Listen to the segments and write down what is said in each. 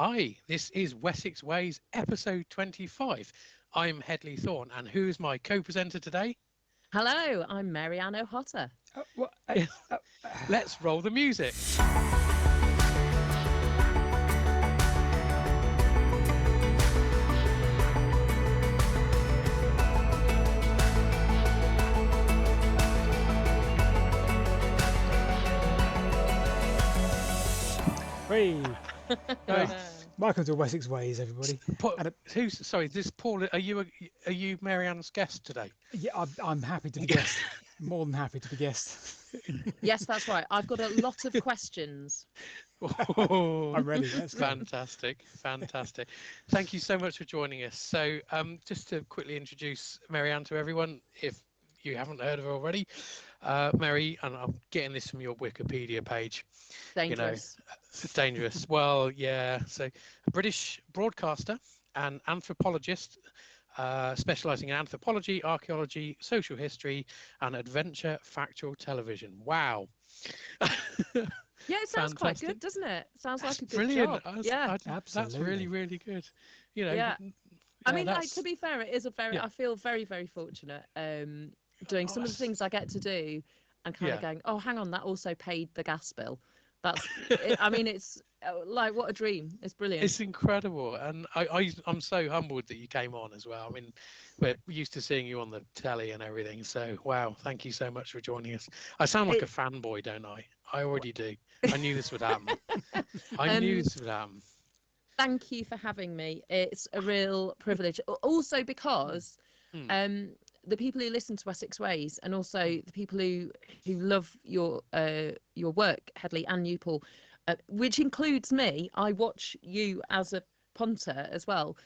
Hi, this is Wessex Ways, episode 25. I'm Hedley Thorneh, and who's my co-presenter today? Hello, I'm Mary-Ann Ochota. Let's roll the music. Hey, welcome to Wessex Ways, everybody. Sorry, this Paul? Are you Mary-Ann's guest today? Yeah, I'm happy to be guest. More than happy to be guest. Yes, that's right. I've got a lot of questions. I'm ready. Let's go. Fantastic. Thank you so much for joining us. So, just to quickly introduce Mary-Ann to everyone, if you haven't heard of her already, Mary, and I'm getting this from your Wikipedia page. Dangerous. It's dangerous. Well, yeah. So, a British broadcaster and anthropologist, specialising in anthropology, archaeology, social history, and adventure factual television. Wow. Yeah, it sounds quite good, doesn't it? Sounds like a good brilliant. job. Yeah, That's really, really good. Yeah. I mean, to be fair, it is a very. I feel very, very fortunate. Doing some of the things I get to do, and kind of going, oh, hang on, that also paid the gas bill. That's. It's like what a dream. It's brilliant. It's incredible, and I'm so humbled that you came on as well. I mean, we're used to seeing you on the telly and everything, so wow, thank you so much for joining us. I sound like a fanboy, don't I? I already do. I knew this would happen. I knew this would happen. Thank you for having me. It's a real privilege. Also because the people who listen to Wessex Ways, and also the people who love your work, Hedley and you, Paul, which includes me. I watch you as a punter as well.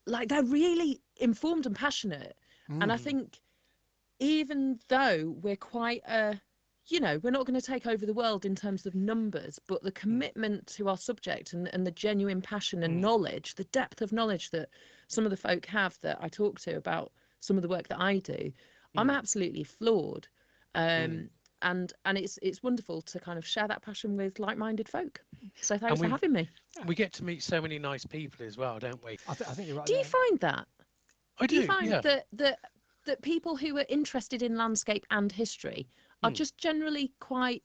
Like they're really informed and passionate. And I think even though we're quite we're not going to take over the world in terms of numbers, but the commitment to our subject and the genuine passion and knowledge, the depth of knowledge that some of the folk have that I talk to about some of the work that I do, I'm absolutely floored. And it's wonderful to kind of share that passion with like-minded folk. So thanks for having me. We get to meet so many nice people as well, don't we? I think you're right. Do you find that? I do. Do you find that people who are interested in landscape and history are just generally quite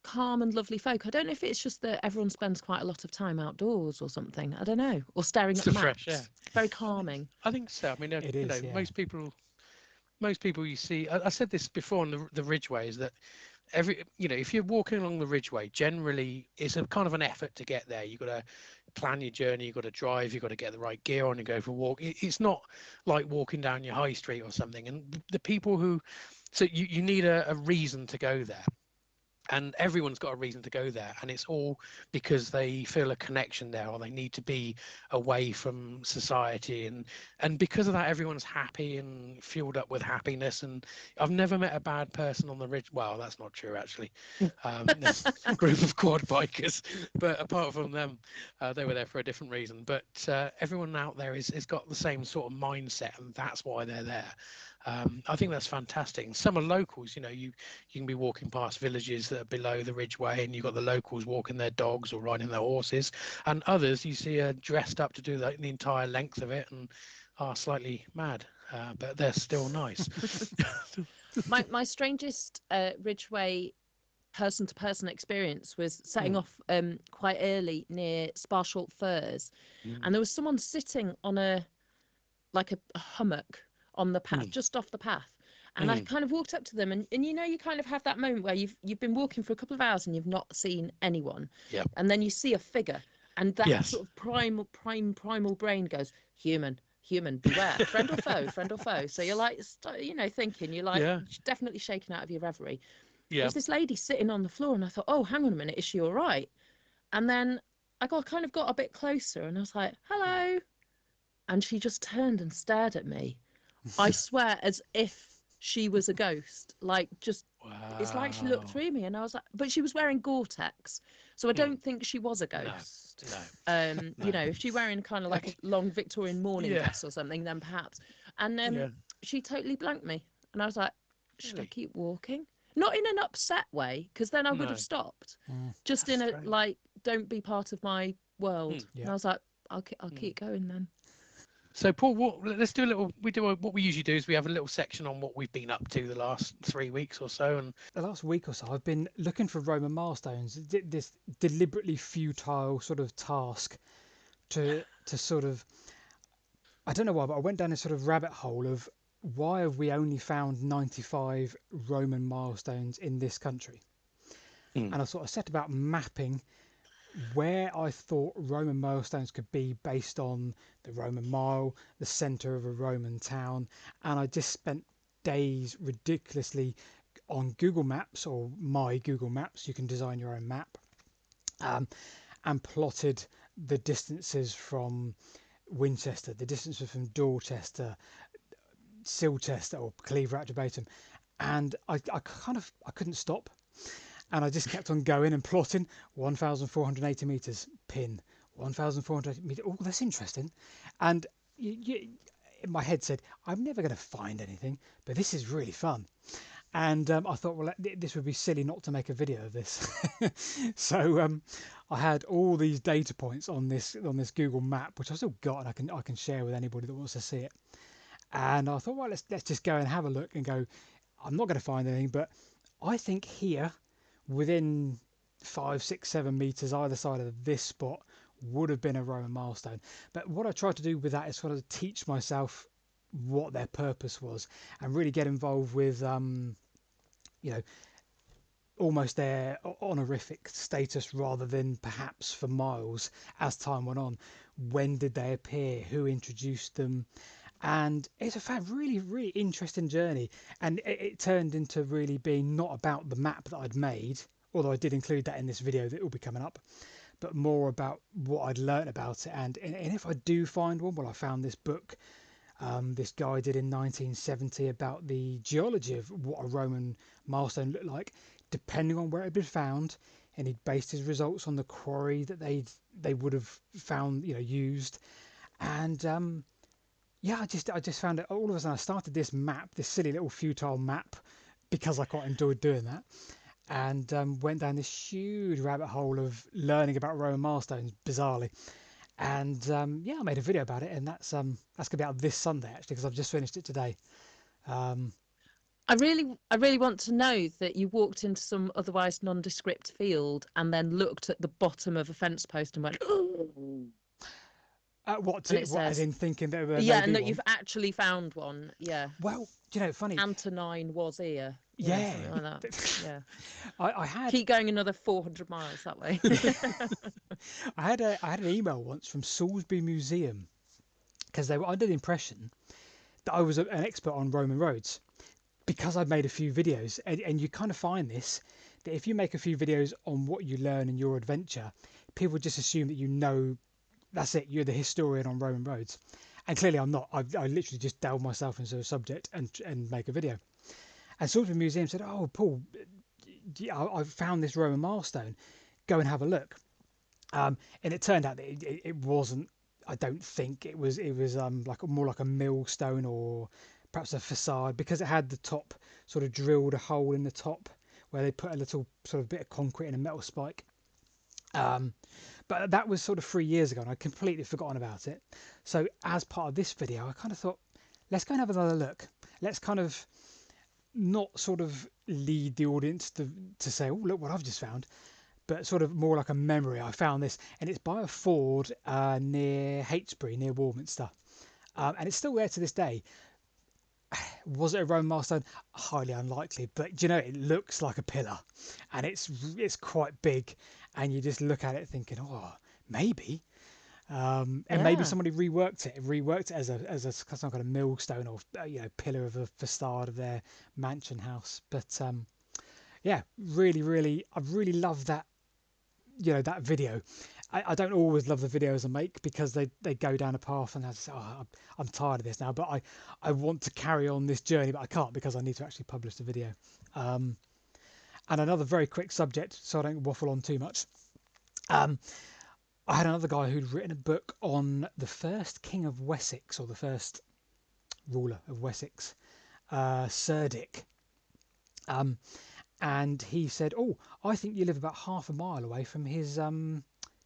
calm and lovely folk? I don't know if it's just that everyone spends quite a lot of time outdoors or something. I don't know. Or staring at maps. Fresh air. Very calming. I think so. I mean, it is, most people you see. I said this before on the Ridgeway, is that if you're walking along the Ridgeway, generally it's a kind of an effort to get there. You've got to plan your journey, you've got to drive, you've got to get the right gear on and go for a walk. It's not like walking down your high street or something. And the people so you need a reason to go there. And everyone's got a reason to go there, and it's all because they feel a connection there, or they need to be away from society, and because of that, everyone's happy and fueled up with happiness. And I've never met a bad person on the ridge. Well, that's not true actually. There's a group of quad bikers, but apart from them, they were there for a different reason. But everyone out there has got the same sort of mindset, and that's why they're there. I think that's fantastic. And some are locals. You can be walking past villages that are below the Ridgeway, and you've got the locals walking their dogs or riding their horses, and others you see are dressed up to do the entire length of it and are slightly mad, but they're still nice. My strangest Ridgeway person-to-person experience was setting off quite early near Sparshalt Firs, and there was someone sitting on a hummock on the path, just off the path. And I kind of walked up to them, and you kind of have that moment where you've been walking for a couple of hours and you've not seen anyone. Yep. And then you see a figure, and that sort of primal brain goes, human, beware, friend or foe. So you're like, thinking, you're like definitely shaken out of your reverie. Yeah. There's this lady sitting on the floor, and I thought, oh, hang on a minute, is she all right? And then I got a bit closer, and I was like, hello. And she just turned and stared at me. I swear, as if she was a ghost. It's like she looked through me, and I was like, but she was wearing Gore-Tex, so I don't think she was a ghost. No. If she's wearing kind of like a long Victorian morning dress or something, then perhaps. And she totally blanked me, and I was like, should I keep walking? Not in an upset way, because then I would have stopped. Just in a don't be part of my world. Yeah. And I was like, I'll keep going then. So Paul, let's do a little. What we usually do is we have a little section on what we've been up to the last 3 weeks or so, and The last week or so, I've been looking for Roman milestones. This deliberately futile sort of task to sort of, I don't know why, but I went down this sort of rabbit hole of why have we only found 95 Roman milestones in this country? And I sort of set about mapping where I thought Roman milestones could be based on the Roman mile, the centre of a Roman town, and I just spent days ridiculously on Google Maps or my Google Maps. You can design your own map, and plotted the distances from Winchester, the distances from Dorchester, Silchester, or Cleaver Attribatum, and I couldn't stop. And I just kept on going and plotting 1,480 metres pin, 1,480 metres. Oh, that's interesting. And in my head said, I'm never going to find anything, but this is really fun. And I thought, well, this would be silly not to make a video of this. So I had all these data points on this Google map, which I still got, and I can share with anybody that wants to see it. And I thought, well, let's just go and have a look and go. I'm not going to find anything, but I think here, within 5, 6, 7 meters either side of this spot, would have been a Roman milestone. But what I tried to do with that is sort of teach myself what their purpose was and really get involved with almost their honorific status rather than perhaps for miles as time went on. When did they appear? Who introduced them? And it's a really, really interesting journey. And it turned into really being not about the map that I'd made, although I did include that in this video that will be coming up, but more about what I'd learnt about it. And if I do find one, well, I found this book this guy did in 1970 about the geology of what a Roman milestone looked like, depending on where it had been found. And he'd based his results on the quarry that they would have found, used. And I just found it all of a sudden. I started this map, this silly little futile map, because I quite enjoyed doing that, and went down this huge rabbit hole of learning about Roman milestones, bizarrely. And I made a video about it, and that's gonna be out this Sunday actually, because I've just finished it today. I really want to know that you walked into some otherwise nondescript field and then looked at the bottom of a fence post and went, "Oh." What And it as says, in thinking that there may yeah, be and that one? you've actually found one. Yeah. Well, funny. Antonine was here. Yeah. Something like that. Yeah. I had Keep going another 400 miles that way. I had an email once from Salisbury Museum, because they were under the impression that I was an expert on Roman roads because I'd made a few videos, and you kind of find this, that if you make a few videos on what you learn in your adventure, people just assume that that's it, you're the historian on Roman roads. And clearly I'm not. I literally just delve myself into a subject and make a video. And Salisbury Museum said, "Oh, Paul, I found this Roman milestone. Go and have a look." And it turned out that it wasn't. I don't think it was like more like a millstone or perhaps a facade, because it had the top sort of drilled a hole in the top where they put a little sort of bit of concrete and a metal spike. But that was sort of 3 years ago, and I'd completely forgotten about it. So as part of this video, I kind of thought, let's go and have another look. Let's kind of not sort of lead the audience to say, oh, look what I've just found, but sort of more like a memory. I found this, and it's by a ford near Heytesbury, near Warminster. And it's still there to this day. Was it a Roman milestone? Highly unlikely, but it looks like a pillar, and it's quite big, and you just look at it thinking, oh, maybe. And maybe somebody reworked it as some kind of millstone or pillar of a facade of their mansion house. But really, really, I really love that. That video. I don't always love the videos I make because they go down a path and I just say, oh, I'm tired of this now, but I want to carry on this journey, but I can't because I need to actually publish the video. And another very quick subject, so I don't waffle on too much. I had another guy who'd written a book on the first king of Wessex, or the first ruler of Wessex, Cerdic. And he said, oh, I think you live about half a mile away from his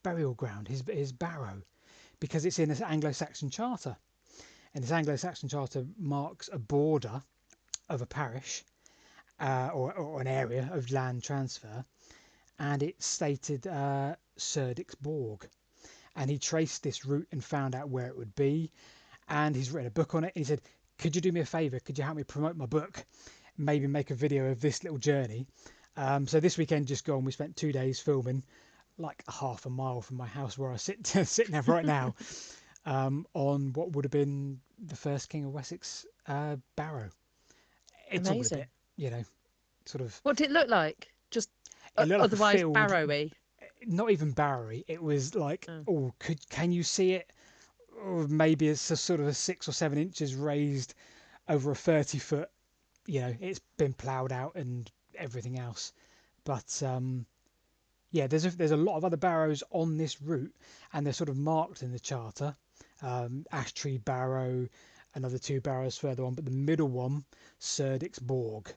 burial ground, his barrow, because it's in this Anglo-Saxon charter, and this Anglo-Saxon charter marks a border of a parish or an area of land transfer, and it stated Serdixborg, and he traced this route and found out where it would be, and he's written a book on it. And he said, "Could you do me a favour? Could you help me promote my book? Maybe make a video of this little journey." So this weekend just gone, we spent 2 days filming, like half a mile from my house where I sit now right now, on what would have been the first King of Wessex barrow. It's all a Amazing. bit, you know, sort of. What did it look like? Just It looked like a otherwise field. barrowy. Not even barrowy. It was like, can you see it? Or maybe it's a sort of 6 or 7 inches raised over a 30-foot. You know, it's been ploughed out and everything else. But yeah, there's a lot of other barrows on this route, and they're sort of marked in the charter. Ash Tree Barrow, another 2 barrows further on, but the middle one, Serdixborg,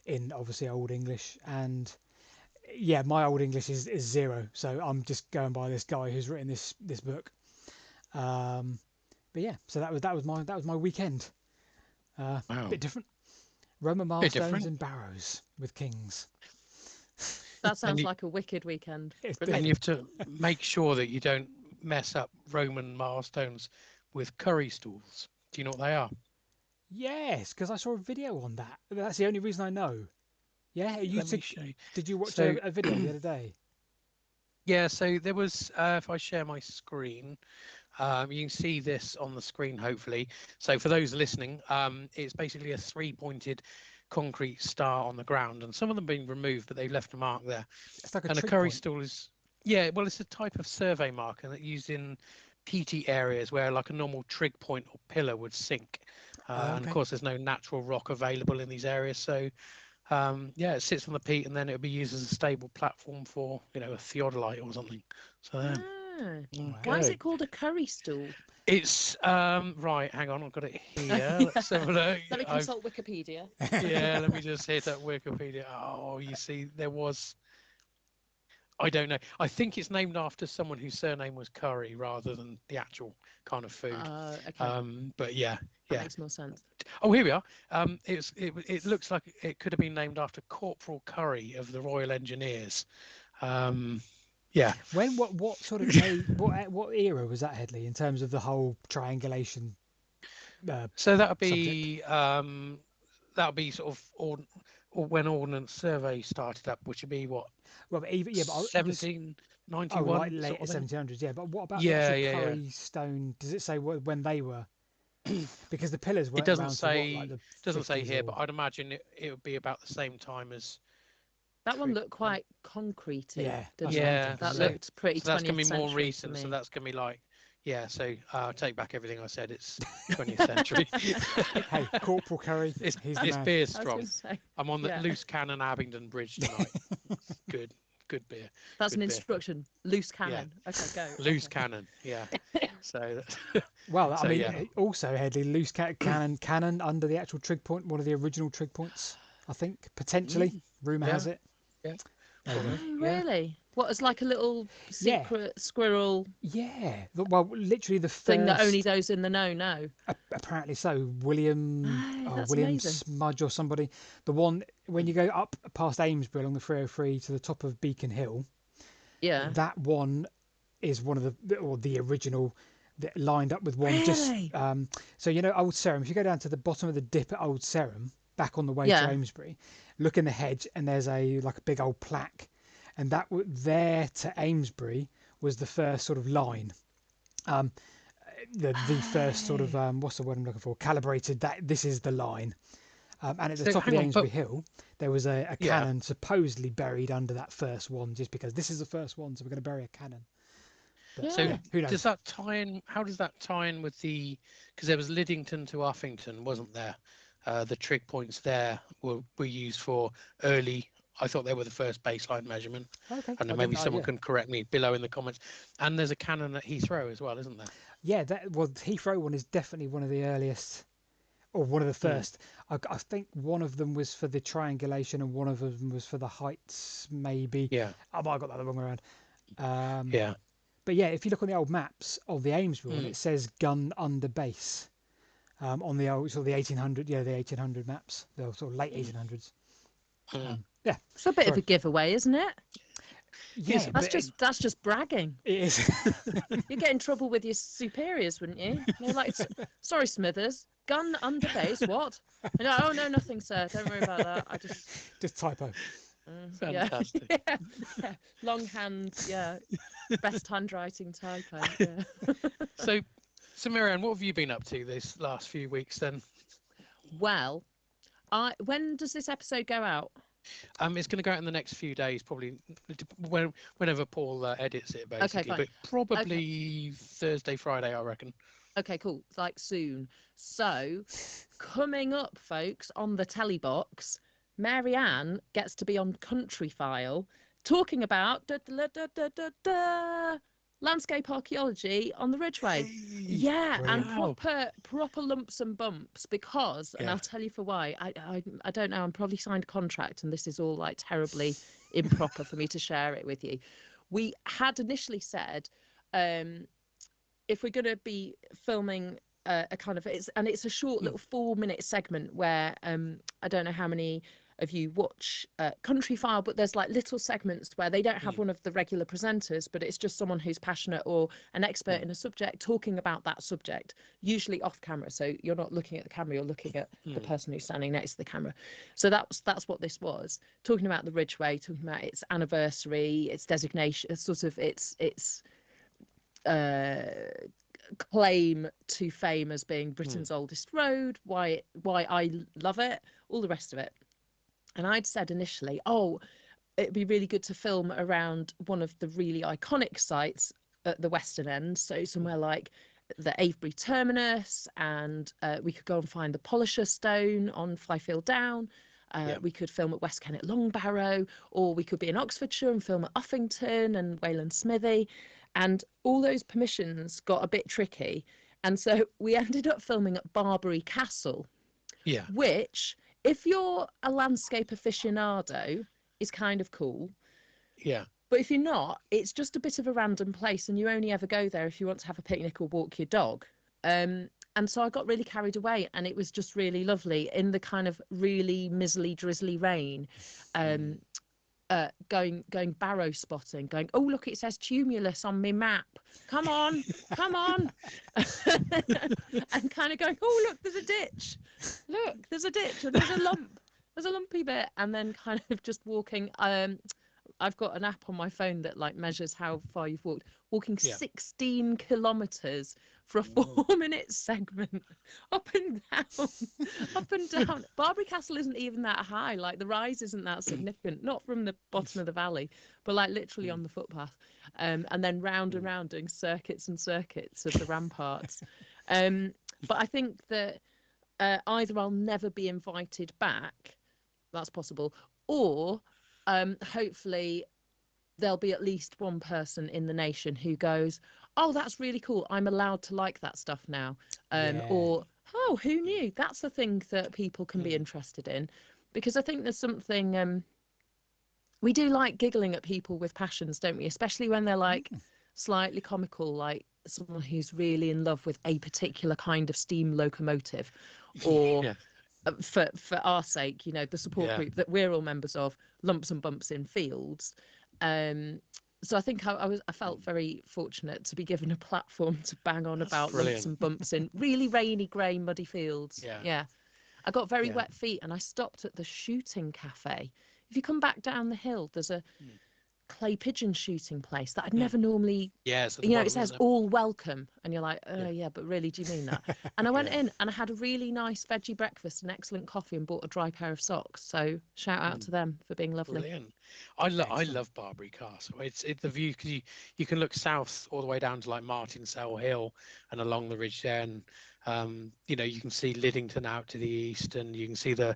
in obviously Old English. And yeah, my Old English is 0, so I'm just going by this guy who's written this book. But yeah, so that was my weekend. Wow. Bit different. Roman milestones and barrows with kings. That sounds like a wicked weekend. And you have to make sure that you don't mess up Roman milestones with curry stools. Do you know what they are? Yes, because I saw a video on that. That's the only reason I know. Yeah, did you watch a video the other day? Yeah, so there was, if I share my screen, you can see this on the screen, hopefully. So for those listening, it's basically a 3-pointed concrete star on the ground, and some of them being removed, but they've left a mark there. It's like a curry stool is, yeah, well, it's a type of survey marker that used in peaty areas where like a normal trig point or pillar would sink. And of course, there's no natural rock available in these areas. So yeah, it sits on the peat, and then it'll be used as a stable platform for, you know, a theodolite or something. So Why is it called a curry stool? it's right, hang on, I've got it here. Let's have a look. Let me consult Wikipedia. Yeah, let me just hit up Wikipedia. Oh, you see, there was, I don't know, I think it's named after someone whose surname was Curry rather than the actual kind of food. Okay. But yeah, that makes more sense. Oh, here we are. It looks like it could have been named after Corporal Curry of the Royal Engineers. Yeah. When what sort of day, what era was that, Hedley, in terms of the whole triangulation? So that would be sort of or when Ordnance Survey started up, which would be what? Well, even but 1791. Oh, right, late 1700s. Yeah, but what about the actual curry stone? Does it say when they were? Because the pillars weren't It doesn't around say. Like the doesn't say here, or... but I'd imagine it would be about the same time as. That one looked quite concretey. Yeah, that looked pretty. So that's gonna be more recent. So that's gonna be like, yeah. So I'll take back everything I said. It's 20th century. Hey, Corporal Curry. This beer's strong. I'm on the Loose Cannon Abingdon Bridge tonight. Good beer. That's an instruction. Loose cannon. Yeah. Okay, go. Loose cannon. Yeah. So. Well, I mean, also Hedley, loose cannon under the actual trig point, one of the original trig points, I think, potentially. Rumour has it. Yeah. Oh, really? What, it's like a little secret squirrel? Yeah. Well, literally the first thing that only those in the know. Apparently so. William amazing. Smudge or somebody. The one when you go up past Amesbury along the 303 to the top of Beacon Hill. Yeah. That one is one of the original that lined up with one. Really? So you know Old Sarum. If you go down to the bottom of the dip at Old Sarum, back on the way to Amesbury, look in the hedge and there's a big old plaque, and that there to Amesbury was the first sort of line, the first sort of what's the word I'm looking for, calibrated that this is the line, and at the top of the Amesbury Hill there was a cannon supposedly buried under that first one, just because this is the first one, so we're going to bury a cannon. But, so who knows? Does that tie in? How does that tie in with the? Because there was Liddington to Uffington, wasn't there? The trig points there were used for early. I thought they were the first baseline measurement. Okay. And then maybe someone can correct me below in the comments. And there's a cannon at Heathrow as well, isn't there? Yeah, Heathrow one is definitely one of the earliest, or one of the first. I think one of them was for the triangulation and one of them was for the heights, maybe. Yeah. I might have got that the wrong way around. Yeah. But yeah, if you look on the old maps of the Ames Run, it says gun under base on the old sort of the 1800, the 1800 maps, the sort of late 1800s. Yeah, It's a bit of sorry. a giveaway, isn't it? Yeah, That's just bragging. it is. You'd get in trouble with your superiors, wouldn't you? They're like, sorry, Smithers, gun under base, what? And oh no, nothing, sir. Don't worry about that. I just typo. Fantastic. Yeah. Longhand, best handwriting typo. Yeah. So Mary-Ann, what have you been up to this last few weeks then? Well, when does this episode go out? It's going to go out in the next few days, probably whenever Paul edits it, basically. Okay, fine. But probably Thursday, Friday, I reckon. Okay, cool. Like soon. So, coming up, folks, on the telly box, Mary-Ann gets to be on Countryfile talking about landscape archaeology on the Ridgeway. Yeah, Brilliant. and proper lumps and bumps because, and I'll tell you for why. I don't know. I'm probably signed a contract, and this is all like terribly improper for me to share it with you. We had initially said, if we're going to be filming a kind of it's a short little 4-minute segment where I don't know how many of you watch Countryfile, but there's like little segments where they don't have one of the regular presenters, but it's just someone who's passionate or an expert in a subject talking about that subject, usually off camera. So you're not looking at the camera, you're looking at the person who's standing next to the camera. So that's what this was, talking about the Ridgeway, talking about its anniversary, its designation, sort of its claim to fame as being Britain's oldest road, why I love it, all the rest of it. And I'd said initially, it'd be really good to film around one of the really iconic sites at the Western End, so somewhere like the Avebury Terminus, and we could go and find the Polisher Stone on Flyfield Down. We could film at West Kennet Long Barrow, or we could be in Oxfordshire and film at Uffington and Wayland Smithy. And all those permissions got a bit tricky. And so we ended up filming at Barbary Castle, which, if you're a landscape aficionado, is kind of cool. Yeah. But if you're not, it's just a bit of a random place, and you only ever go there if you want to have a picnic or walk your dog. And so I got really carried away, and it was just really lovely in the kind of really mizzly, drizzly rain. Going barrow spotting, going, oh look, it says tumulus on my map, come on and kind of going, oh look, there's a ditch, and there's a lumpy bit, and then kind of just walking. I've got an app on my phone that like measures how far you've walking 16 kilometers for a 4-minute segment up and down. Barbary Castle isn't even that high, like the rise isn't that significant, not from the bottom of the valley, but like literally on the footpath, and then round and round doing circuits and circuits of the ramparts. But I think that either I'll never be invited back, that's possible, or hopefully there'll be at least one person in the nation who goes, oh, that's really cool, I'm allowed to like that stuff now. Or, oh, who knew? That's the thing that people can be interested in. Because I think there's something, we do like giggling at people with passions, don't we? Especially when they're like slightly comical, like someone who's really in love with a particular kind of steam locomotive. Or for our sake, you know, the support group that we're all members of, Lumps and Bumps in Fields. So I think I felt very fortunate to be given a platform to bang on about lumps and bumps in really rainy, grey, muddy fields. Yeah. I got very wet feet, and I stopped at the shooting cafe. If you come back down the hill, there's a clay pigeon shooting place that I'd never normally, it says all welcome, and you're like, yeah, but really, do you mean that? And I went in and I had a really nice veggie breakfast and excellent coffee, and bought a dry pair of socks. So shout out to them for being lovely. Brilliant. I love Barbary Castle. It's the view, because you can look south all the way down to like Martinsell Hill and along the ridge there, and you know, you can see Liddington out to the east, and you can see the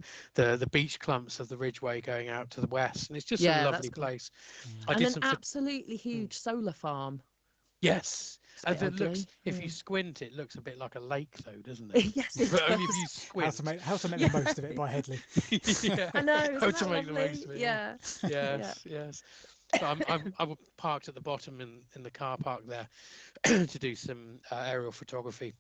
beach clumps of the Ridgeway going out to the west, and it's just a lovely place. And an absolutely huge solar farm. Yes. As it looks, if you squint, it looks a bit like a lake, though, doesn't it? Yes, it does. Only if you squint. How to make the most of it by Hedley. Yeah. I know. How to make the most of it. Yeah. Yes. So I was parked at the bottom in the car park there to do some aerial photography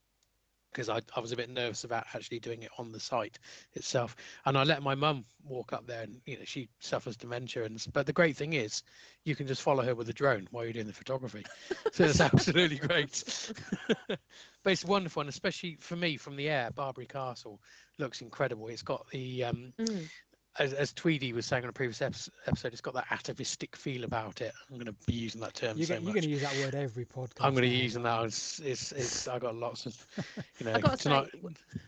because I was a bit nervous about actually doing it on the site itself. And I let my mum walk up there, and she suffers dementia. But the great thing is, you can just follow her with a drone while you're doing the photography. So it's absolutely great. But it's wonderful, and especially for me from the air, Barbary Castle looks incredible. It's got the as Tweedy was saying on a previous episode, it's got that atavistic feel about it. I'm going to be using that term You're so much. going to use that word every podcast. I'm going to use that. It's I got lots of, I got to tonight. say,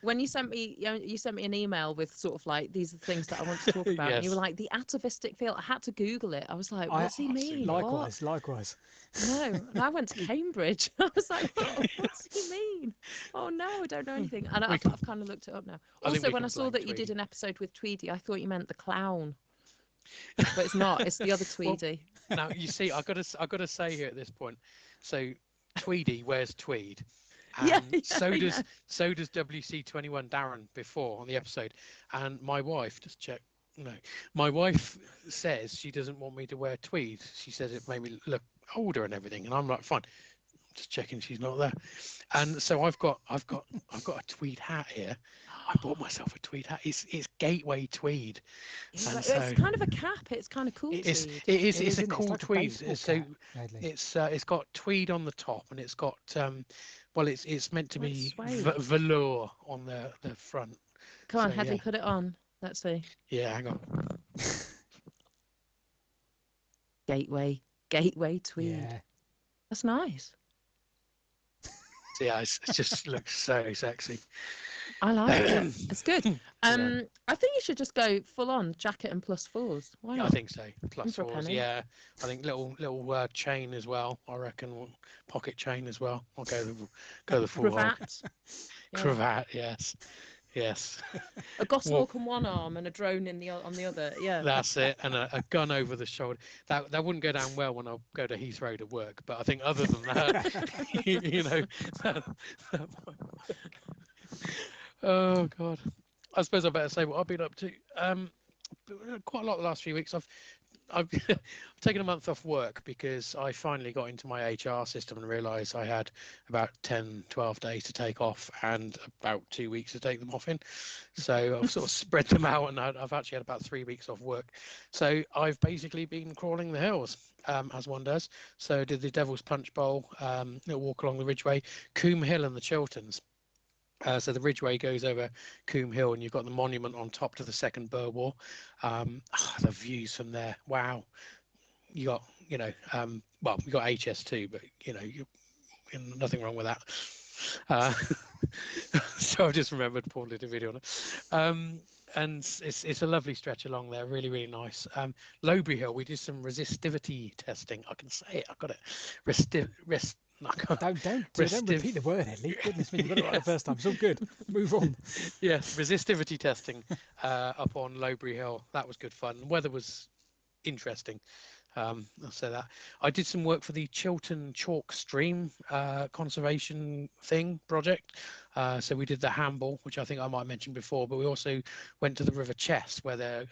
when you sent me an email with sort of like, these are the things that I want to talk about, and you were Yes. like, the atavistic feel. I had to Google it. I was like, what's he mean? Likewise. No, and I went to Cambridge. I was like, what's he mean? Oh no, I don't know anything. And I've kind of looked it up now. Also, when I saw that you did an episode with Tweedy, I thought you meant the clown, but it's not. It's the other Tweedy. Well, now you see, I got to say here at this point. So Tweedy wears tweed, and so does WC21 Darren before on the episode. And my wife, just check. No, my wife says she doesn't want me to wear tweed. She says it made me look older and everything, and I'm like, fine. Just checking she's not there. And so I've got a tweed hat here. I bought myself a tweed hat. It's Gateway tweed. And so, it's kind of a cap. It's kind of cool. It's a cool tweed. So it's got tweed on the top, and it's got it's meant to be velour on the front. Come on, Hedley, put it on. Let's see. Yeah, hang on. Gateway tweed. Yeah. That's nice. Yeah, it just looks so sexy. I like it. It's good. I think you should just go full on jacket and plus fours. Why not? I think so. Plus fours. Yeah. I think little chain as well. I reckon pocket chain as well. I'll go the full cravat. Cravat. Yes. A goshawk on one arm and a drone on the other. Yeah. That's it. And a gun over the shoulder. That wouldn't go down well when I go to Heathrow to work. But I think other than that, Oh God. I suppose I better say what I've been up to. Quite a lot the last few weeks. I've taken a month off work because I finally got into my HR system and realised I had about 10, 12 days to take off and about 2 weeks to take them off in. So I've sort of spread them out, and I've actually had about 3 weeks off work. So I've basically been crawling the hills, as one does. So I did the Devil's Punch Bowl, walk along the Ridgeway, Coombe Hill and the Chilterns. So the Ridgeway goes over Coombe Hill, and you've got the monument on top to the Second Boer War. The views from there, wow! You got, we got HS2, but nothing wrong with that. So I just remembered Paul did a video on it. And it's a lovely stretch along there, really, really nice. Lowbury Hill, we did some resistivity testing. I can say it. I got it. Don't repeat the word, Hedley. Goodness me, you got it right the first time. It's all good. Move on. Yes, resistivity testing up on Lowbury Hill. That was good fun. The weather was interesting. I'll say that. I did some work for the Chiltern Chalk Stream conservation project. So we did the Hamble, which I think I might have mentioned before, but we also went to the River Chess, where they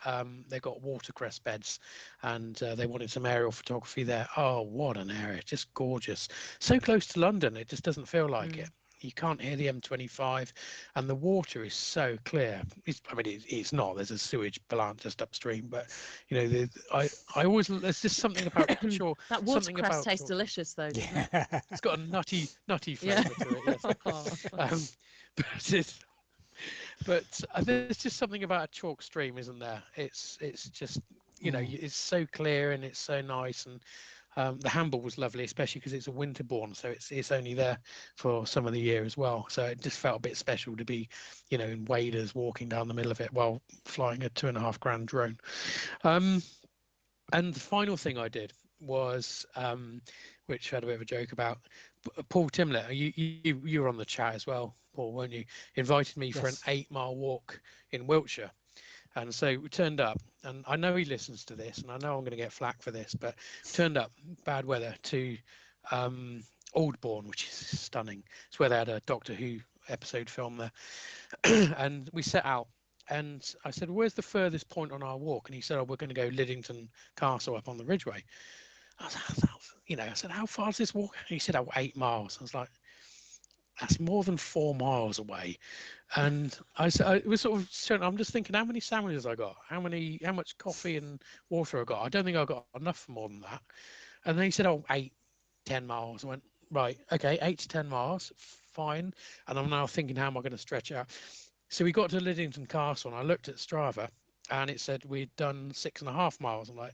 got watercress beds, and they wanted some aerial photography there. Oh, what an area! Just gorgeous. So close to London, it just doesn't feel like it. You can't hear the M25, and the water is so clear. It's not. There's a sewage plant just upstream, but I always, there's just something about sure that watercress tastes delicious though. Yeah. It's got a nutty flavour to it. Yes. But there's just something about a chalk stream, isn't there? It's just it's so clear and it's so nice. And the Hamble was lovely, especially because it's a winterbourne, so it's only there for some of the year as well. So it just felt a bit special to be, in waders walking down the middle of it while flying a $2.5 grand drone. And the final thing I did was, which I had a bit of a joke about, Paul Timlett. You were on the chat as well, Paul, weren't you? Invited me for an 8-mile walk in Wiltshire. And so we turned up, and I know he listens to this, and I know I'm going to get flack for this, but turned up, bad weather, to Aldbourne, which is stunning. It's where they had a Doctor Who episode filmed there. And we set out, And I said, where's the furthest point on our walk? And he said, oh, we're going to go Liddington Castle up on the Ridgeway. I was like, I said, how far is this walk? And he said, oh, 8 miles. I was like, that's more than 4 miles away. And I said, it was sort of showing, I'm just thinking, how many sandwiches I got? How much coffee and water I got? I don't think I got enough for more than that. And then he said, oh, 8, 10 miles. I went, right, okay, 8 to 10 miles, fine. And I'm now thinking, how am I going to stretch out? So we got to Liddington Castle, and I looked at Strava, and it said we'd done 6.5 miles. I'm like,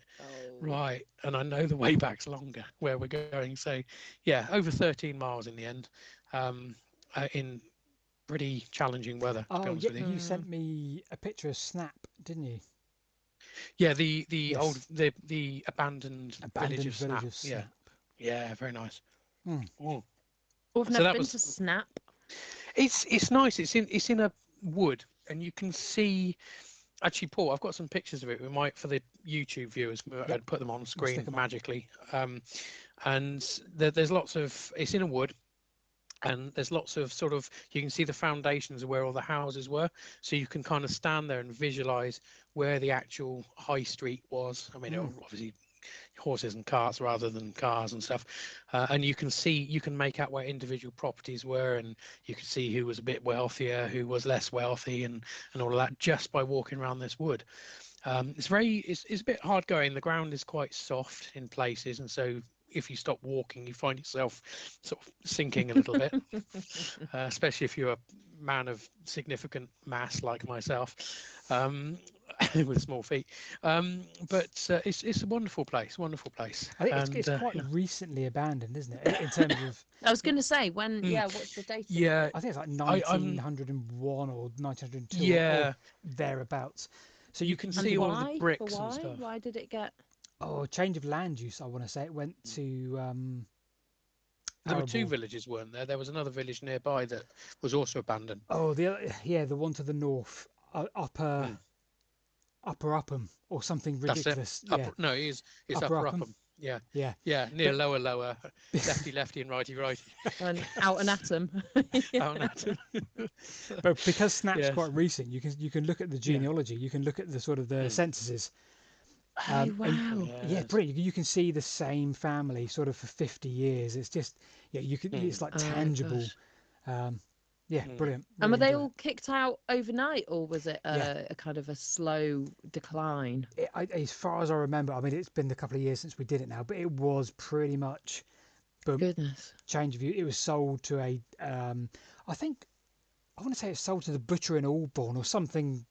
right. And I know the way back's longer where we're going. So, yeah, over 13 miles in the end, in pretty challenging weather, to be honest with you. You sent me a picture of Snap, didn't you? Yeah, the old the abandoned village of Snap. Snap. Yeah, very nice. Oh, I've never been to Snap. It's nice. It's in a wood, and you can see. Actually, Paul, I've got some pictures of it. We might, for the YouTube viewers, I'd put them on screen magically. And there's lots of. It's in a wood, and there's lots of sort of. You can see the foundations of where all the houses were, so you can kind of stand there and visualize where the actual high street was. I mean, obviously horses and carts rather than cars and stuff, and you can make out where individual properties were, and you can see who was a bit wealthier, who was less wealthy, and all of that just by walking around this wood. It's a bit hard going. The ground is quite soft in places, and so if you stop walking, you find yourself sort of sinking a little bit, especially if you're a man of significant mass like myself. With small feet, but it's a wonderful place. I think it's quite recently abandoned, isn't it? In terms of, I was going to say when. Yeah, what's the date? Yeah, I think it's like 1901 or 1902. Yeah, or thereabouts. So you can see all the bricks and stuff. Why did it get? Oh, change of land use. I want to say it went to. There were 2 villages, weren't there? There was another village nearby that was also abandoned. Oh, the one to the north, Upper Upham or something ridiculous. That's it. No, it's Upper Upham. Yeah, near Lower, lefty and righty. And Out and Atom. Out and Atom. But because Snap's quite recent, you can look at the genealogy. You can look at the sort of the censuses. Oh wow! Brilliant. You can see the same family sort of for 50 years. It's just you can. It's like tangible. Brilliant. And were they all kicked out overnight, or was it a kind of a slow decline? As far as I remember, I mean, it's been a couple of years since we did it now, but it was pretty much. Boom, goodness. Change of view. It was sold to I want to say it's sold to the butcher in Albourne or something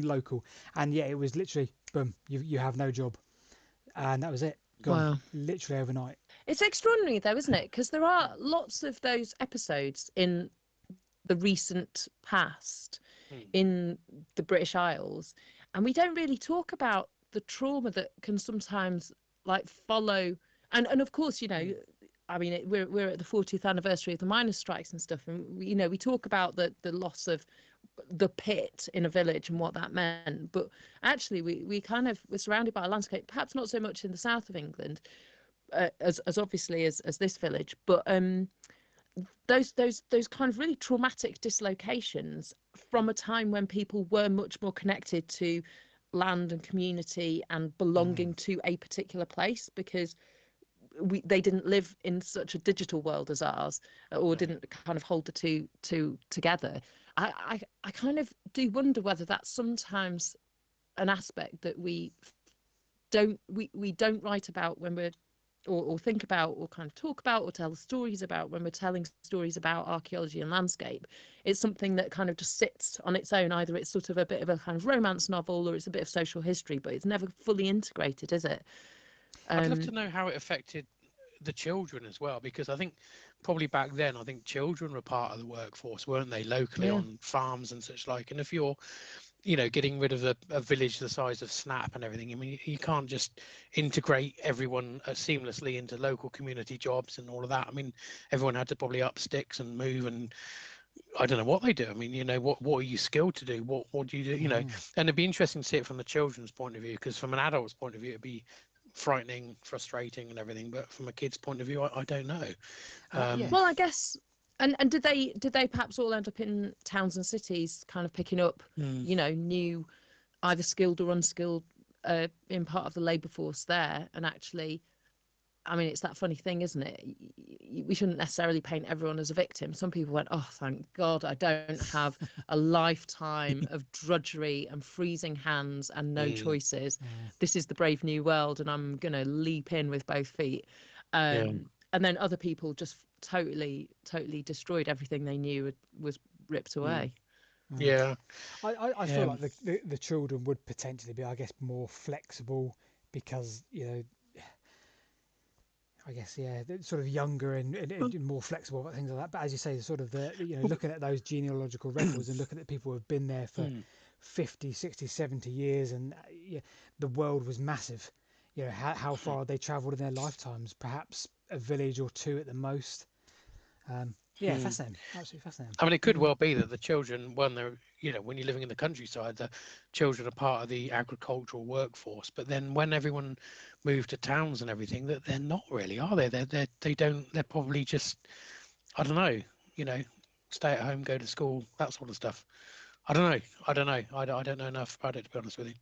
local, and it was literally boom. You have no job, and that was it. Gone. Wow. Literally overnight. It's extraordinary though, isn't it? Because there are lots of those episodes in the recent past in the British Isles, and we don't really talk about the trauma that can sometimes follow. And of course, I mean, we're at the 40th anniversary of the miners' strikes and stuff, and we talk about the loss of the pit in a village and what that meant. But actually, we kind of we're surrounded by a landscape, perhaps not so much in the south of England, as obviously as this village, but those kind of really traumatic dislocations from a time when people were much more connected to land and community and belonging to a particular place, because they didn't live in such a digital world as ours, or didn't kind of hold the two together. I kind of do wonder whether that's sometimes an aspect that we don't write about when we're or think about or kind of talk about or tell stories about when we're telling stories about archaeology and landscape. It's something that kind of just sits on its own. Either it's sort of a bit of a kind of romance novel, or it's a bit of social history, but it's never fully integrated, is it? I'd love to know how it affected the children as well, because I think probably back then, I think children were part of the workforce, weren't they, locally on farms and such like. And if you're getting rid of a village the size of Snap and everything, I mean, you can't just integrate everyone seamlessly into local community jobs and all of that. I mean, everyone had to probably up sticks and move, and I don't know what they do. I mean, what are you skilled to do? What do you do? And it'd be interesting to see it from the children's point of view, because from an adult's point of view, it'd be frightening, frustrating and everything, but from a kid's point of view, I don't know. Well, I guess And did they perhaps all end up in towns and cities, kind of picking up, new, either skilled or unskilled, in part of the labour force there? And actually, I mean, it's that funny thing, isn't it? We shouldn't necessarily paint everyone as a victim. Some people went, oh, thank God, I don't have a lifetime of drudgery and freezing hands and no choices. This is the brave new world, and I'm going to leap in with both feet. And then other people just totally destroyed everything they knew was ripped away. Yeah. I feel like the children would potentially be, I guess, more flexible because, I guess, they're sort of younger and more flexible about things like that. But as you say, sort of looking at those genealogical records and looking at people who have been there for 50, 60, 70 years, and the world was massive. How far they travelled in their lifetimes, perhaps a village or two at the most. Fascinating, absolutely fascinating. I mean, it could well be that the children, when they're, when you're living in the countryside, the children are part of the agricultural workforce. But then when everyone moved to towns and everything, that they're not really, are they? They're probably just, I don't know, stay at home, go to school, that sort of stuff. I don't know. I don't know enough about it, to be honest with you.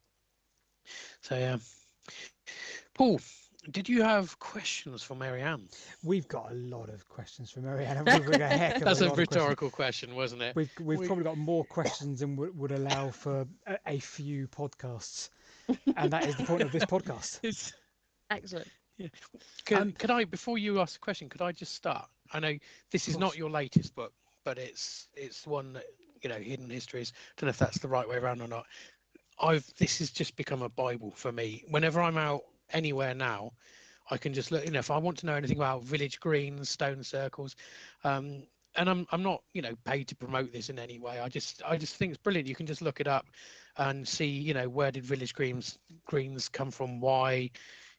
So, yeah. Paul, did you have questions for Mary-Ann? We've got a lot of questions for Mary-Ann. We've got a heck of That's a a rhetorical question, wasn't it? We've probably got more questions than would allow for a few podcasts, and that is the point of this podcast. Excellent. Yeah. Can I, before you ask the question, could I just start? I know this is not your latest book, but it's one that, Hidden Histories. I don't know if that's the right way around or not. This has just become a Bible for me. Whenever I'm out anywhere now, I can just look, if I want to know anything about village greens, stone circles, and I'm not, paid to promote this in any way. I just think it's brilliant. You can just look it up and see, where did village greens come from, why,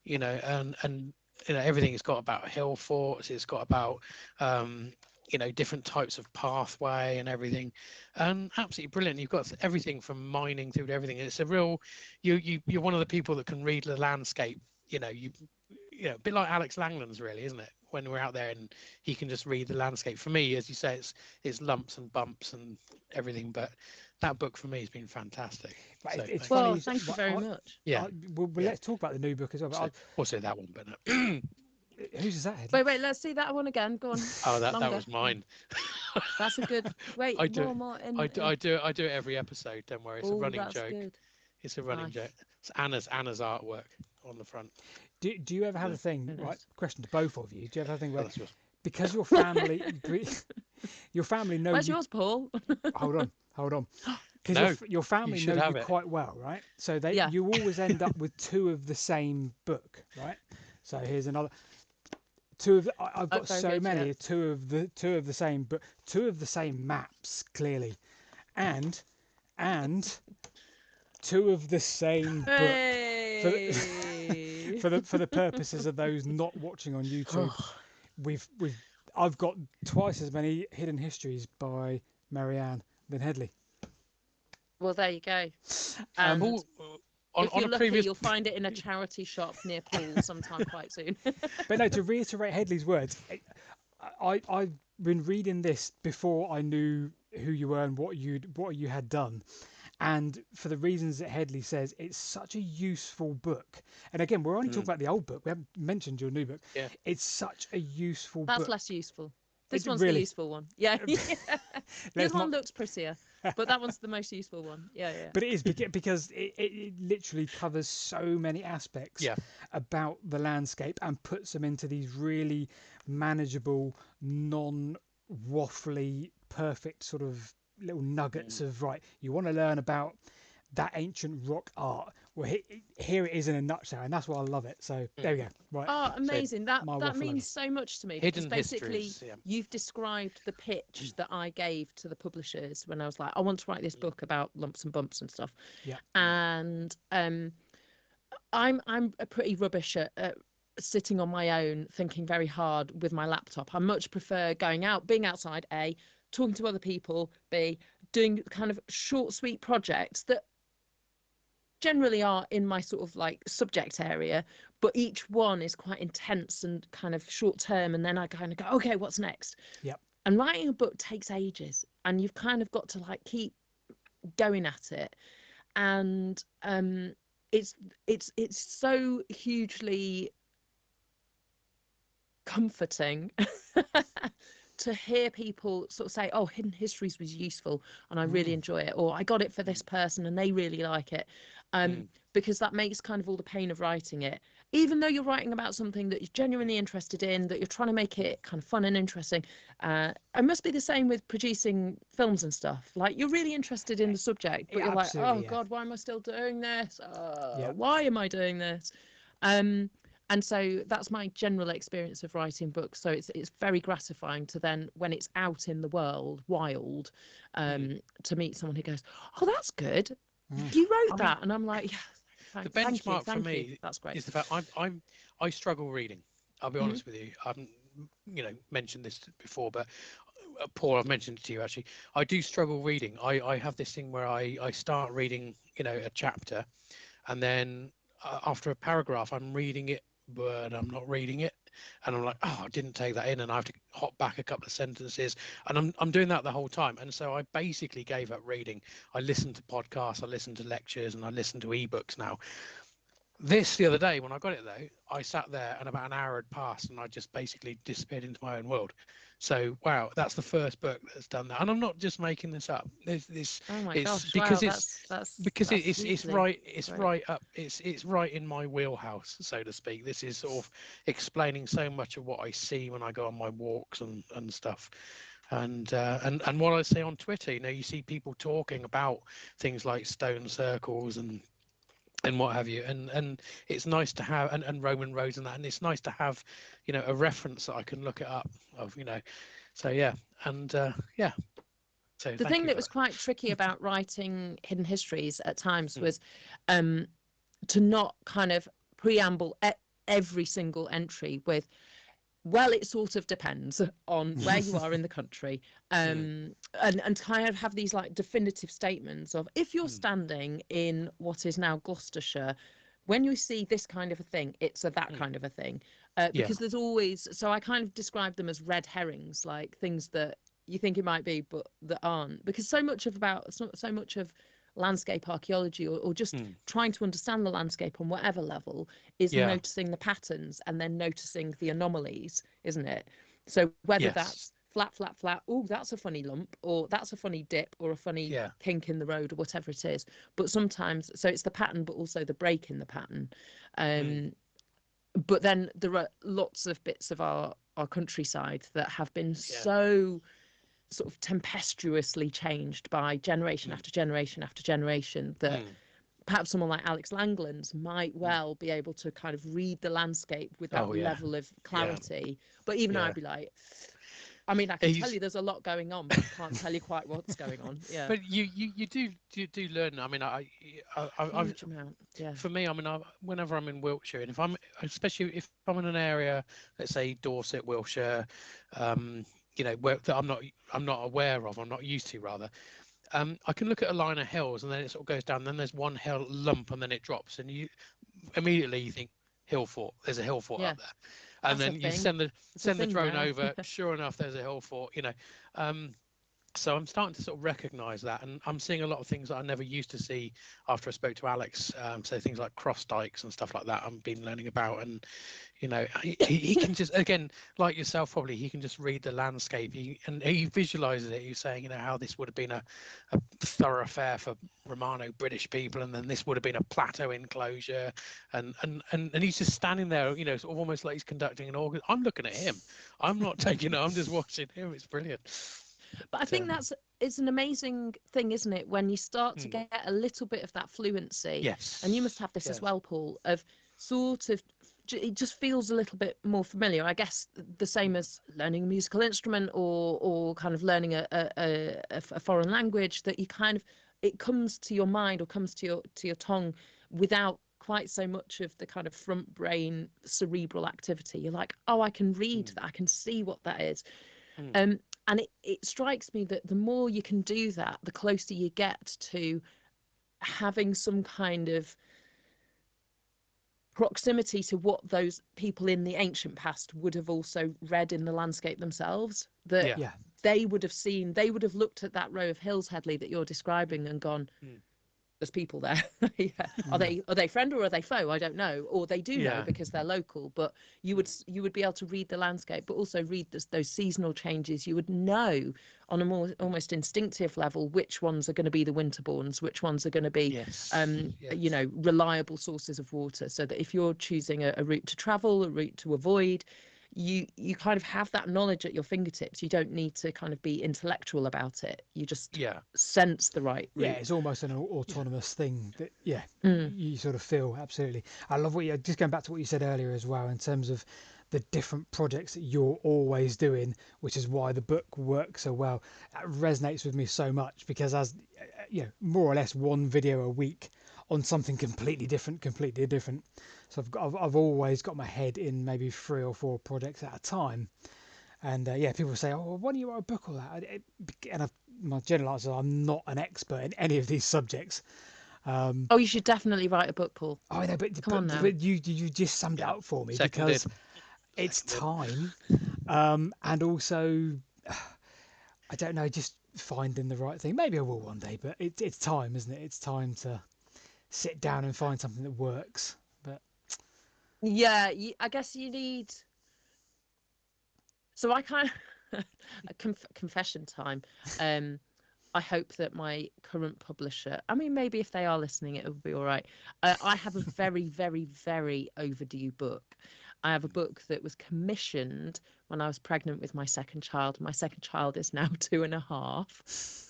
and everything. It's got about hill forts, it's got about different types of pathway and everything, and absolutely brilliant. You've got everything from mining through to everything. It's a real, you're one of the people that can read the landscape. A bit like Alex Langland's, really, isn't it? When we're out there and he can just read the landscape. For me, as you say, it's lumps and bumps and everything. But that book for me has been fantastic. So, it's funny. Thank you very much. Yeah. Let's talk about the new book as well. But also that one, but whose is that, Hedley? Wait, let's see that one again. Go on. Oh, that was mine. That's a good. Wait, I do it every episode. Don't worry, it's a running joke. Good. It's a running joke. It's Anna's artwork on the front. Do you ever have a thing? Right, question to both of you. Do you ever have a thing where, because your family knows? Where's yours, Paul? Hold on. Because your family knows you quite well, right? So you always end up with two of the same book, right? So here's another. I've got so many. Yeah. Two of the same, but two of the same maps clearly, and two of the same book. For the purposes of those not watching on YouTube, I've got twice as many hidden histories by Mary-Ann than Hedley. Well, there you go. And if you're lucky, you'll find it in a charity shop near Paul sometime quite soon. But no, to reiterate Hedley's words, I've been reading this before I knew who you were and what you had done. And for the reasons that Hedley says, it's such a useful book. And again, we're only talking about the old book. We haven't mentioned your new book. Yeah. It's such a useful book. That's less useful. This one's the useful one. Yeah. This one looks prettier, but that one's the most useful one. Yeah. But it is because it literally covers so many aspects about the landscape and puts them into these really manageable, non-waffly, perfect sort of little nuggets of, right, you want to learn about that ancient rock art, well, here it is in a nutshell, and that's why I love it. So there we go. Right. Oh, amazing. So that means so much to me. Hidden because basically histories, you've described the pitch that I gave to the publishers when I was like, I want to write this book about lumps and bumps and stuff. Yeah. And I'm a pretty rubbish at sitting on my own thinking very hard with my laptop. I much prefer going out, being outside, A, talking to other people, B, doing kind of short, sweet projects that generally are in my sort of like subject area, but each one is quite intense and kind of short term. And then I kind of go, okay, what's next? Yep. And writing a book takes ages, and you've kind of got to like keep going at it. And it's so hugely comforting to hear people sort of say, oh, Hidden Histories was useful and I really enjoy it, or I got it for this person and they really like it, because that makes kind of all the pain of writing it, even though you're writing about something that you're genuinely interested in, that you're trying to make it kind of fun and interesting. It must be the same with producing films and stuff. Like, you're really interested in the subject, but you're like, oh God, why am I still doing this? Why am I doing this? And so that's my general experience of writing books. So it's very gratifying to then, when it's out in the world, wild, to meet someone who goes, "Oh, that's good. You wrote that," and I'm like, "Yeah, the benchmark thank for you. me That's great." is the fact I struggle reading. I'll be honest with you. I haven't mentioned this before, but Paul, I've mentioned it to you actually. I do struggle reading. I have this thing where I start reading a chapter, and then after a paragraph I'm reading it, but I'm not reading it, and I'm like, oh, I didn't take that in, and I have to hop back a couple of sentences, and I'm doing that the whole time. And so I basically gave up reading. I listen to podcasts, I listen to lectures, and I listen to ebooks now. The other day when I got it though, I sat there and about an hour had passed and I just basically disappeared into my own world. So wow, that's the first book that's done that, and I'm not just making this up. Oh my It's gosh! because Wow, it's that's it's hugely right it's great. right up it's right in my wheelhouse, so to speak. This is sort of explaining so much of what I see when I go on my walks and stuff. And what I say on Twitter, you see people talking about things like stone circles and what have you, and it's nice to have, and Roman roads and that, and it's nice to have a reference that I can look it up of. So yeah, and yeah, so The thank thing you that for was quite tricky about writing Hidden Histories at times that. was to not kind of preamble every single entry with, well, it sort of depends on where you are in the country, and kind of have these like definitive statements of, if you're standing in what is now Gloucestershire, when you see this kind of a thing, it's that kind of a thing, Yeah, because there's always, so I kind of describe them as red herrings, like things that you think it might be but that aren't, because so much of landscape archaeology, or just trying to understand the landscape on whatever level, is yeah, noticing the patterns and then noticing the anomalies, isn't it? So whether yes, that's flat, flat, flat, oh, that's a funny lump, or that's a funny dip, or a funny yeah, kink in the road, or whatever it is. But sometimes, so it's the pattern, but also the break in the pattern. But then there are lots of bits of our countryside that have been yeah, so sort of tempestuously changed by generation after generation after generation, that perhaps someone like Alex Langlands might well be able to kind of read the landscape with that oh yeah, level of yeah, clarity. But even yeah. I'd be like, I mean, I can tell He's you there's a lot going on, but I can't tell you quite what's going on. Yeah, but you do learn. I mean, I've huge amount. Yeah, for me, I mean, whenever I'm in Wiltshire, and especially if I'm in an area, let's say Dorset, Wiltshire, where that I'm not aware of, I'm not used to rather. I can look at a line of hills, and then it sort of goes down. Then there's one hill lump, and then it drops, and you immediately think hill fort. There's a hill fort yeah, up there, and that's a then you thing. It's a send the thing drone now. over. Sure enough, there's a hill fort. Um, so I'm starting to sort of recognize that, and I'm seeing a lot of things that I never used to see after I spoke to Alex. So things like cross dikes and stuff like that I've been learning about. And he can just, again, like yourself, probably he can just read the landscape, and he visualizes it. He's saying how this would have been a thoroughfare for Romano British people, and then this would have been a plateau enclosure, and he's just standing there, sort of almost like he's conducting an organ. I'm looking at him, I'm not taking it, I'm just watching him. It's brilliant. But I So, think it's an amazing thing, isn't it, when you start to mm, get a little bit of that fluency, and you must yes, have this as yes, well, Paul, of sort of, it just feels a little bit more familiar. I guess the same as learning a musical instrument, or kind of learning a foreign language, that you kind of, it comes to your mind, or comes to your tongue without quite so much of the kind of front brain cerebral activity. You're like, oh, I can read mm, that, I can see what that is. mm, And it strikes me that the more you can do that, the closer you get to having some kind of proximity to what those people in the ancient past would have also read in the landscape themselves. That yeah, Yeah. they would have looked at that row of hills, Hedley, that you're describing and gone, there's people there. Yeah. Are they friend or are they foe? I don't know. Or they do know because they're local. But you would be able to read the landscape, but also read those seasonal changes. You would know on a more almost instinctive level which ones are going to be the winterborns, which ones are going to be reliable sources of water. So that if you're choosing a route to travel, a route to avoid, you kind of have that knowledge at your fingertips. You don't need to kind of be intellectual about it. You just sense the right route. Yeah, it's almost an autonomous thing that you sort of feel. Absolutely. I love what you just going back to what you said earlier as well in terms of the different projects that you're always doing, which is why the book works so well. That resonates with me so much because as more or less one video a week on something completely different. So I've always got my head in maybe 3 or 4 projects at a time. And people say, "Oh, well, why don't you write a book or that?" My general answer: I'm not an expert in any of these subjects. You should definitely write a book, Paul. I know, but Come on now. But you just summed it up for me because it's time, and also I don't know, just finding the right thing. Maybe I will one day, but it's time, isn't it? It's time to sit down and find something that works. But I guess you need. So I kind of confession time. I hope that my current publisher, I mean, maybe if they are listening, it will be all right. I have a very, very, very overdue book. I have a book that was commissioned when I was pregnant with my second child. My second child is now 2.5.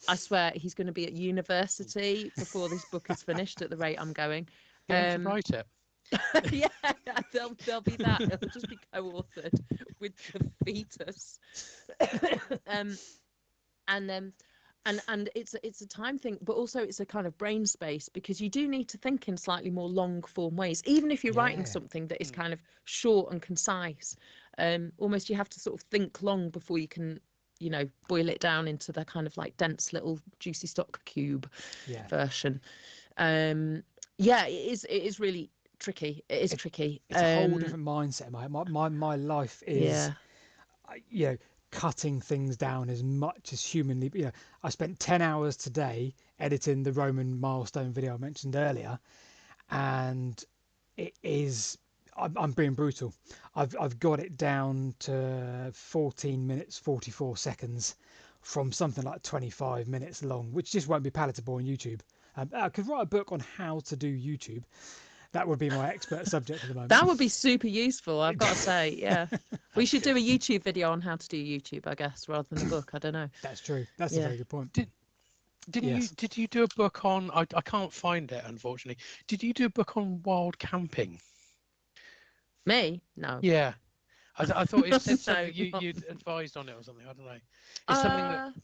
I swear he's going to be at university before this book is finished at the rate I'm going. Get him to write it. Yeah, there'll be that. It'll just be co-authored with the fetus. And it's a time thing, but also it's a kind of brain space because you do need to think in slightly more long form ways, even if you're writing something that is kind of short and concise. Almost you have to sort of think long before you can boil it down into the kind of like dense little juicy stock cube version. It is really tricky. It is tricky. It's a whole different mindset. My life is cutting things down as much as humanly. I spent 10 hours today editing the Roman milestone video I mentioned earlier, and it is. I'm being brutal. I've got it down to 14 minutes 44 seconds from something like 25 minutes long, which just won't be palatable on YouTube. I could write a book on how to do YouTube. That would be my expert subject at the moment. That would be super useful, I've got to say. Yeah, we should do a YouTube video on how to do YouTube, I guess, rather than a book. I don't know. That's true. That's a very good point. Did you do a book on? I can't find it, unfortunately. Did you do a book on wild camping? Me? No. Yeah, I thought it said something you'd advised on it or something. I don't know. It's something that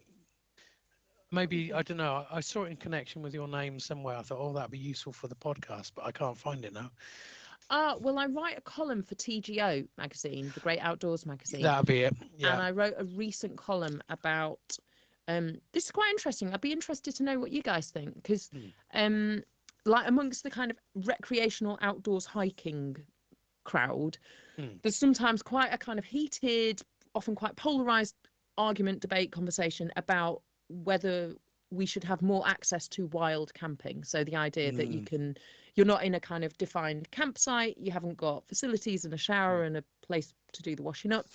maybe, I don't know. I saw it in connection with your name somewhere. I thought, that'd be useful for the podcast, but I can't find it now. Well, I write a column for TGO magazine, the Great Outdoors magazine. That'll be it. Yeah. And I wrote a recent column about. This is quite interesting. I'd be interested to know what you guys think because, like amongst the kind of recreational outdoors hiking crowd, there's sometimes quite a kind of heated, often quite polarized argument, debate, conversation about whether we should have more access to wild camping. So the idea that you're not in a kind of defined campsite, you haven't got facilities and a shower and a place to do the washing up.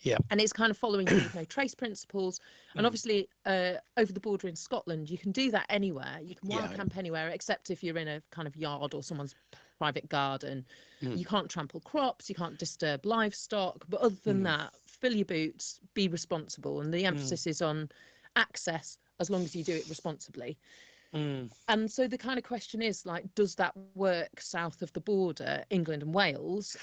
Yeah. And it's kind of following the no trace principles. And obviously over the border in Scotland, you can do that anywhere. You can wild camp anywhere, except if you're in a kind of yard or someone's private garden. You can't trample crops, you can't disturb livestock. But other than that, fill your boots, be responsible. And the emphasis is on access as long as you do it responsibly. And so the kind of question is, like, does that work south of the border, England and Wales?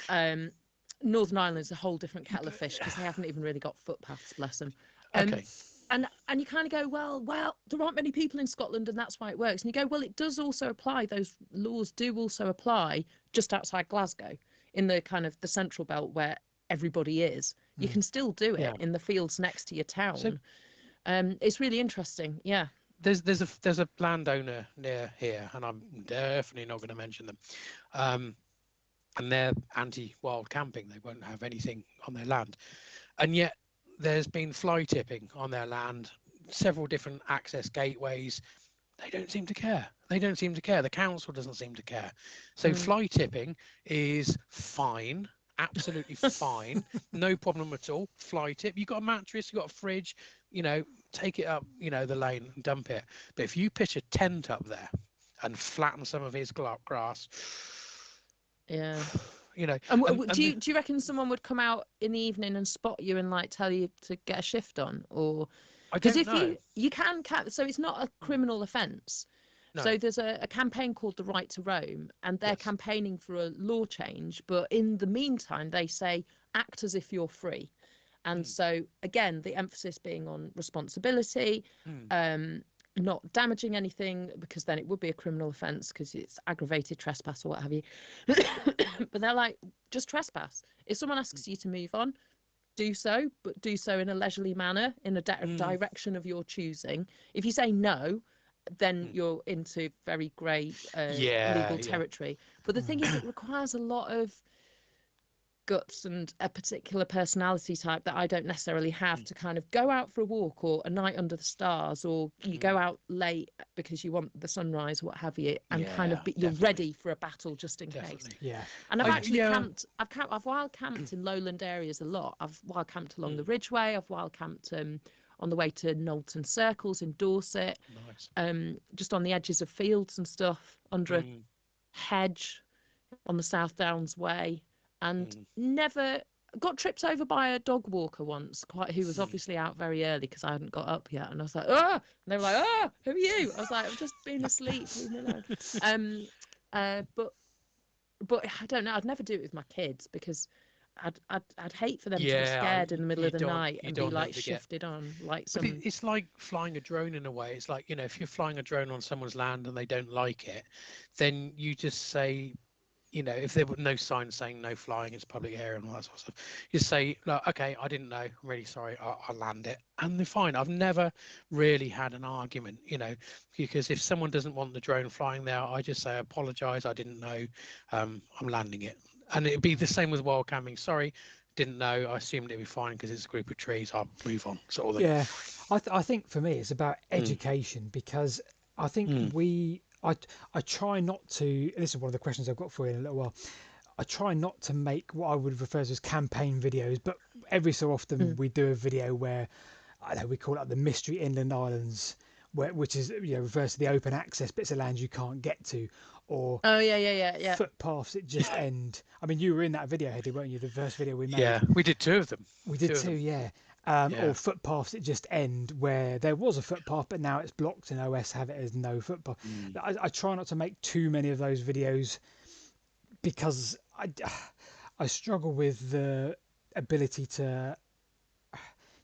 Northern Ireland is a whole different kettle of fish because they haven't even really got footpaths, bless them. Okay. And you kind of go, well, there aren't many people in Scotland and that's why it works. And you go, well, it does also apply. Those laws do also apply just outside Glasgow in the kind of the central belt where everybody is. You can still do it in the fields next to your town. So, it's really interesting. Yeah. There's a landowner near here, and I'm definitely not going to mention them. And they're anti-wild camping. They won't have anything on their land, and yet there's been fly tipping on their land, several different access gateways. They don't seem to care. They don't seem to care. The council doesn't seem to care. So fly tipping is fine, absolutely fine, no problem at all. Fly tip. You've got a mattress, you've got a fridge, take it up, the lane and dump it. But if you pitch a tent up there and flatten some of his grass, yeah. And do you reckon someone would come out in the evening and spot you and like tell you to get a shift on, or because if you can so it's not a criminal offence. No. So there's a campaign called the Right to Roam, and they're campaigning for a law change, but in the meantime they say act as if you're free. And so again, the emphasis being on responsibility, not damaging anything, because then it would be a criminal offence because it's aggravated trespass or what have you. But they're like, just trespass. If someone asks you to move on, do so, but do so in a leisurely manner, in a direction of your choosing. If you say no, then you're into very grey legal territory. But the thing is, it requires a lot of guts and a particular personality type that I don't necessarily have to kind of go out for a walk or a night under the stars, or you go out late because you want the sunrise, what have you, and kind of you're ready for a battle just in case. Yeah. And I've actually camped. I've wild camped in lowland areas a lot. I've wild camped along the Ridgeway. I've wild camped on the way to Knowlton Circles in Dorset. Nice. Just on the edges of fields and stuff, under a hedge on the South Downs Way. And never got tripped over by a dog walker once, who was obviously out very early because I hadn't got up yet. And I was like, oh! And they were like, oh, who are you? I was like, I've just been asleep. Leave me alone. But I don't know. I'd never do it with my kids because I'd hate for them to be scared in the middle of the night and be like shifted on like some. But it's like flying a drone in a way. It's like, if you're flying a drone on someone's land and they don't like it, then you just say, if there were no signs saying no flying, it's public area and all that sort of stuff, you say, look, okay, I didn't know, I'm really sorry, I'll land it, and they're fine. I've never really had an argument, because if someone doesn't want the drone flying there, I just say, I apologise, I didn't know, I'm landing it. And it'd be the same with wild camping. Sorry, didn't know, I assumed it'd be fine because it's a group of trees, I'll move on, sort of thing. Yeah, I think for me it's about education, because I think I try not to, this is one of the questions I've got for you in a little while, I try not to make what I would refer to as campaign videos, but every so often we do a video where, I don't know, we call it the Mystery Inland Islands, which is, refers to the open access bits of land you can't get to, or footpaths that just end. I mean, you were in that video, Hedley, weren't you? The first video we made. Yeah, we did two of them. We did two, yeah. Or footpaths that just end where there was a footpath but now it's blocked and OS have it as no footpath. I try not to make too many of those videos because I struggle with the ability to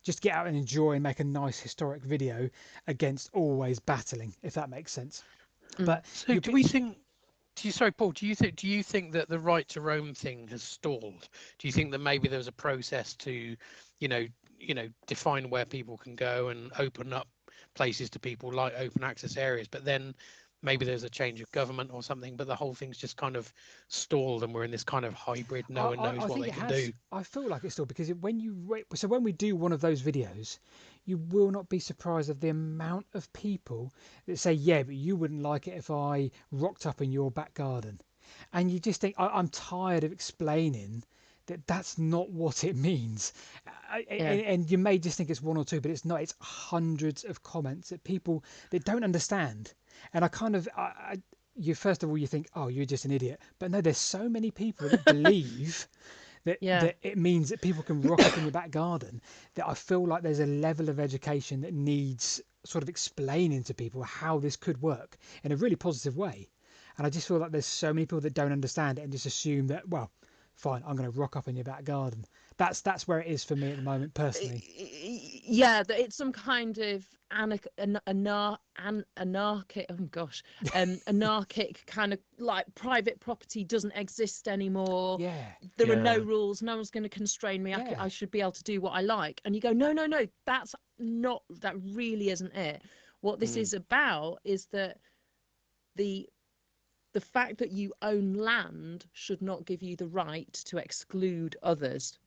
just get out and enjoy and make a nice historic video against always battling, if that makes sense. But so sorry, Paul, do you think that the right to roam thing has stalled? Do you think that maybe there was a process to, define where people can go and open up places to people like open access areas, but then maybe there's a change of government or something, but the whole thing's just kind of stalled and we're in this kind of hybrid, no one knows what they can do? I feel like it's still, because when we do one of those videos, you will not be surprised at the amount of people that say, yeah, but you wouldn't like it if I rocked up in your back garden. And you just think, I'm tired of explaining that that's not what it means. And you may just think it's one or two, but it's not. It's hundreds of comments that people that don't understand. And you first of all, you think, oh, you're just an idiot. But no, there's so many people that believe that it means that people can rock up in your back garden, that I feel like there's a level of education that needs sort of explaining to people how this could work in a really positive way. And I just feel like there's so many people that don't understand it and just assume that, well, fine, I'm going to rock up in your back garden. That's where it is for me at the moment, personally. Yeah, that it's some kind of anarchic kind of like private property doesn't exist anymore. Yeah. There are no rules. No one's going to constrain me. I should be able to do what I like. And you go, no, that really isn't it. What this is about is that the fact that you own land should not give you the right to exclude others.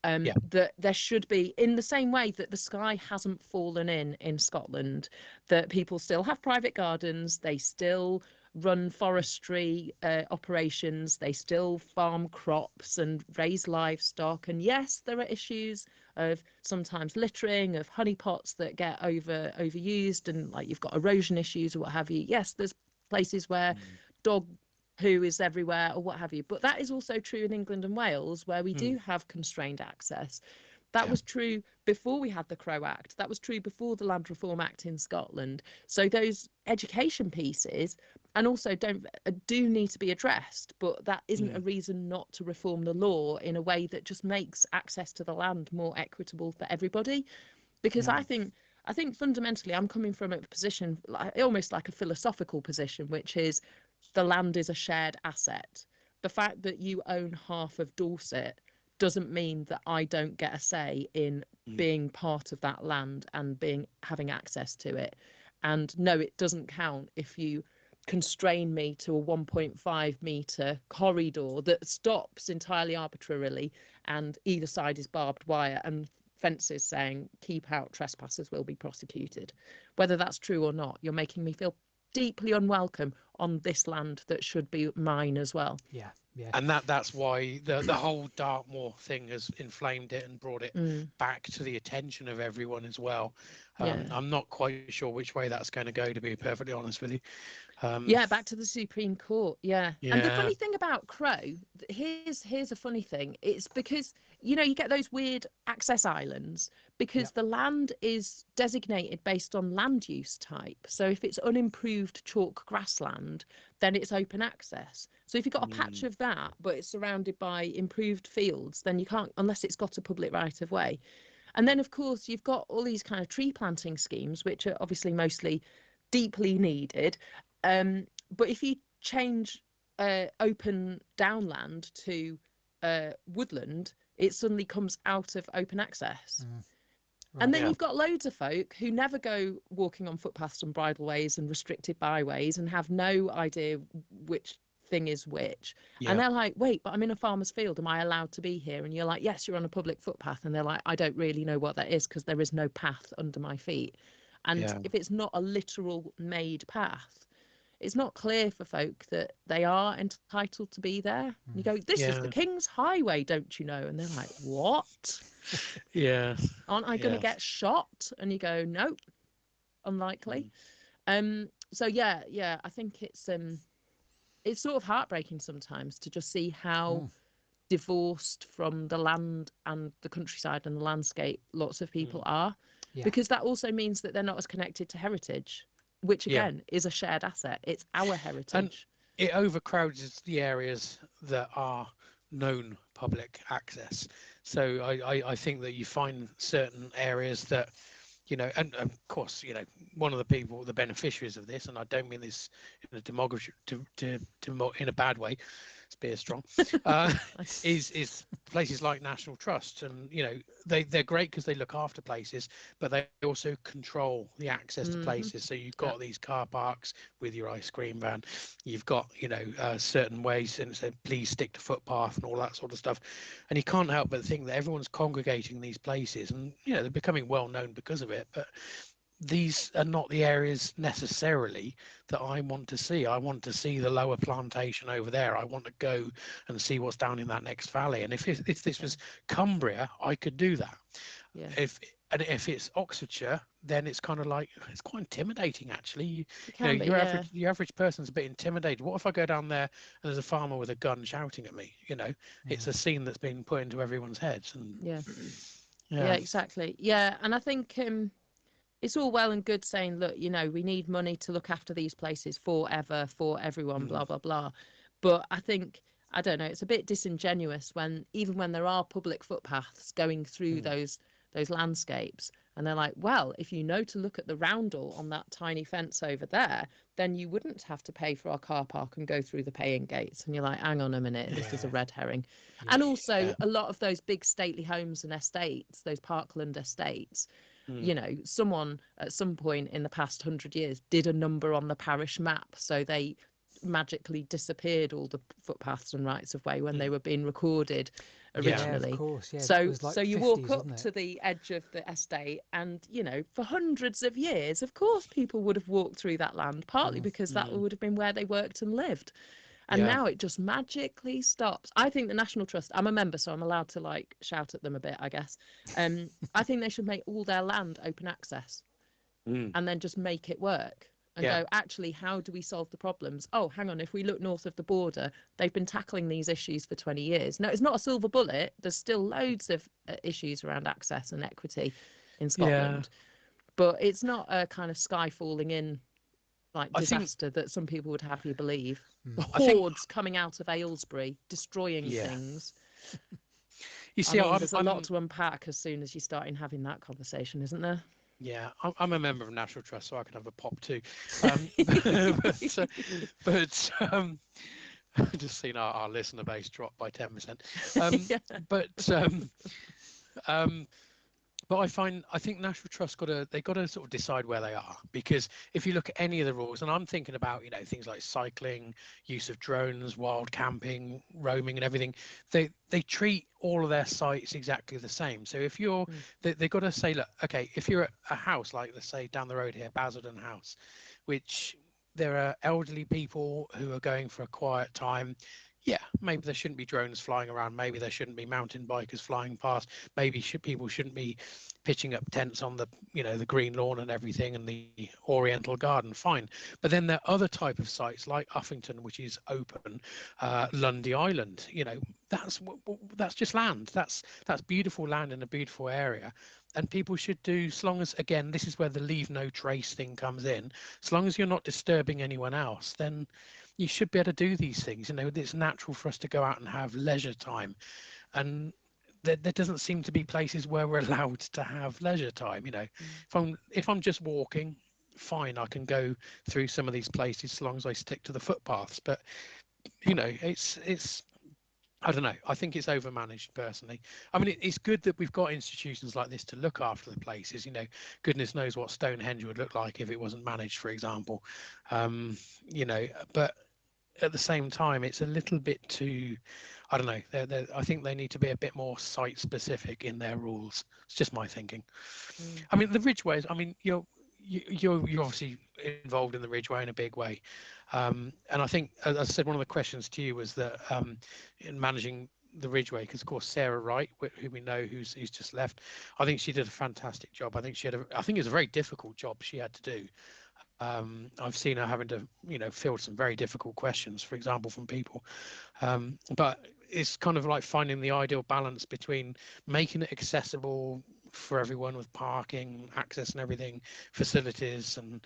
that there should be, in the same way that the sky hasn't fallen in Scotland, that people still have private gardens, they still run forestry operations, they still farm crops and raise livestock. And yes, there are issues of sometimes littering, of honeypots that get overused, and like you've got erosion issues or what have you. Yes, there's places where dog poo is everywhere or what have you, but that is also true in England and Wales, where we do have constrained access. That was true before we had the Crow Act. That was true before the Land Reform Act in Scotland. So those education pieces, and also do need to be addressed, but that isn't a reason not to reform the law in a way that just makes access to the land more equitable for everybody. Because I think fundamentally I'm coming from a position, almost like a philosophical position, which is the land is a shared asset. The fact that you own half of Dorset doesn't mean that I don't get a say in being part of that land and having access to it. And no, it doesn't count if you constrain me to a 1.5 metre corridor that stops entirely arbitrarily, and either side is barbed wire and fences saying keep out, trespassers will be prosecuted. Whether that's true or not, you're making me feel deeply unwelcome on this land that should be mine as well. Yeah. And that's why the whole Dartmoor thing has inflamed it and brought it back to the attention of everyone as well. I'm not quite sure which way that's going to go, to be perfectly honest with you. Back to the Supreme Court. And the funny thing about Crow, here's a funny thing. It's because you get those weird access islands because the land is designated based on land use type. So if it's unimproved chalk grassland, then it's open access. So if you've got a patch of that, but it's surrounded by improved fields, then you can't, unless it's got a public right of way. And then, of course, you've got all these kind of tree planting schemes, which are obviously mostly deeply needed. But if you change open downland to woodland, it suddenly comes out of open access. Right. And then you've got loads of folk who never go walking on footpaths and bridleways and restricted byways and have no idea which thing is which. And they're like, wait, but I'm in a farmer's field. Am I allowed to be here? And you're like, yes, you're on a public footpath. And they're like, I don't really know what that is because there is no path under my feet. And if it's not a literal made path, it's not clear for folk that they are entitled to be there. You go, this is the King's Highway, don't you know? And they're like, what? Aren't I going to get shot? And you go, nope, unlikely. So I think it's sort of heartbreaking sometimes to just see how divorced from the land and the countryside and the landscape lots of people are, because that also means that they're not as connected to heritage, which again is a shared asset. It's our heritage. And it overcrowds the areas that are known public access. So I think that you find certain areas that, and of course, one of the beneficiaries of this, and I don't mean this in a derogatory, in a bad way, spear strong, is places like National Trust, and they're great because they look after places, but they also control the access to places. So you've got these car parks with your ice cream van, you've got certain ways, and say please stick to footpath and all that sort of stuff, and you can't help but think that everyone's congregating these places, and they're becoming well known because of it, but these are not the areas necessarily that I want to see. I want to see the lower plantation over there. I want to go and see what's down in that next valley. And if this was Cumbria, I could do that. If it's Oxfordshire, then it's kind of like, it's quite intimidating actually. Your average person's a bit intimidated. What if I go down there and there's a farmer with a gun shouting at me? It's a scene that's been put into everyone's heads. And exactly. And I think it's all well and good saying, look, we need money to look after these places forever for everyone, blah, blah, blah. But I think, I don't know, it's a bit disingenuous even when there are public footpaths going through those landscapes. And they're like, well, if you know to look at the roundel on that tiny fence over there, then you wouldn't have to pay for our car park and go through the paying gates. And you're like, hang on a minute, this is a red herring. And also a lot of those big stately homes and estates, those parkland estates, someone at some point in the past 100 years did a number on the parish map, so they magically disappeared all the footpaths and rights of way when they were being recorded. Yeah. Yeah, of originally. course. Yeah, that So was like so you walk 50s, up wasn't it? to the edge of the estate, and for hundreds of years, of course, people would have walked through that land, partly Mm. because that Mm. would have been where they worked and lived. And Yeah. now it just magically stops. I think the National Trust, I'm a member, so I'm allowed to like shout at them a bit, I guess. I think they should make all their land open access Mm. and then just make it work and Yeah. go, actually, how do we solve the problems? Oh, hang on, if we look north of the border, they've been tackling these issues for 20 years. No, it's not a silver bullet. There's still loads of issues around access and equity in Yeah. Scotland, but it's not a kind of sky falling in like I think. disaster that some people would have you believe. The Mm. I think. hordes coming out of Aylesbury, destroying Yeah. things. You I see, mean, I'm. there's a lot I'm. to unpack as soon as you start in having that conversation, isn't there? Yeah. I'm a member of National Trust, so I can have a pop too. But, but I've just seen our listener base drop by 10%. Yeah. But um, but I think National Trust they got to sort of decide where they are, because if you look at any of the rules, and I'm thinking about things like cycling, use of drones, wild camping, roaming, and everything, they treat all of their sites exactly the same. So if you're Mm. they've got to say, look, okay, if you're at a house like, let's say, down the road here, Basildon House, which there are elderly people who are going for a quiet time. Yeah, maybe there shouldn't be drones flying around. Maybe there shouldn't be mountain bikers flying past. Maybe people shouldn't be pitching up tents on the the green lawn and everything, and the Oriental Garden. Fine, but then there are other type of sites like Uffington, which is open, Lundy Island. That's just land. That's beautiful land in a beautiful area, and people should do, as long as, again, this is where the leave no trace thing comes in. As long as you're not disturbing anyone else, then you should be able to do these things. It's natural for us to go out and have leisure time, and there doesn't seem to be places where we're allowed to have leisure time. Mm. If I'm just walking, fine, I can go through some of these places so long as I stick to the footpaths. But it's I don't know. I think it's overmanaged personally. I mean, it's good that we've got institutions like this to look after the places. Goodness knows what Stonehenge would look like if it wasn't managed, for example. Um, but at the same time, it's a little bit too, I don't know. I think they need to be a bit more site specific in their rules. It's just my thinking. Mm. I mean, the Ridgeways. I mean, you're obviously involved in the Ridgeway in a big way, and I think, as I said, one of the questions to you was that in managing the Ridgeway, because of course Sarah Wright, who we know, who's just left, I think she did a fantastic job. I think it was a very difficult job she had to do. I've seen her having to, field some very difficult questions, for example, from people. But it's kind of like finding the ideal balance between making it accessible for everyone with parking, access and everything, facilities, and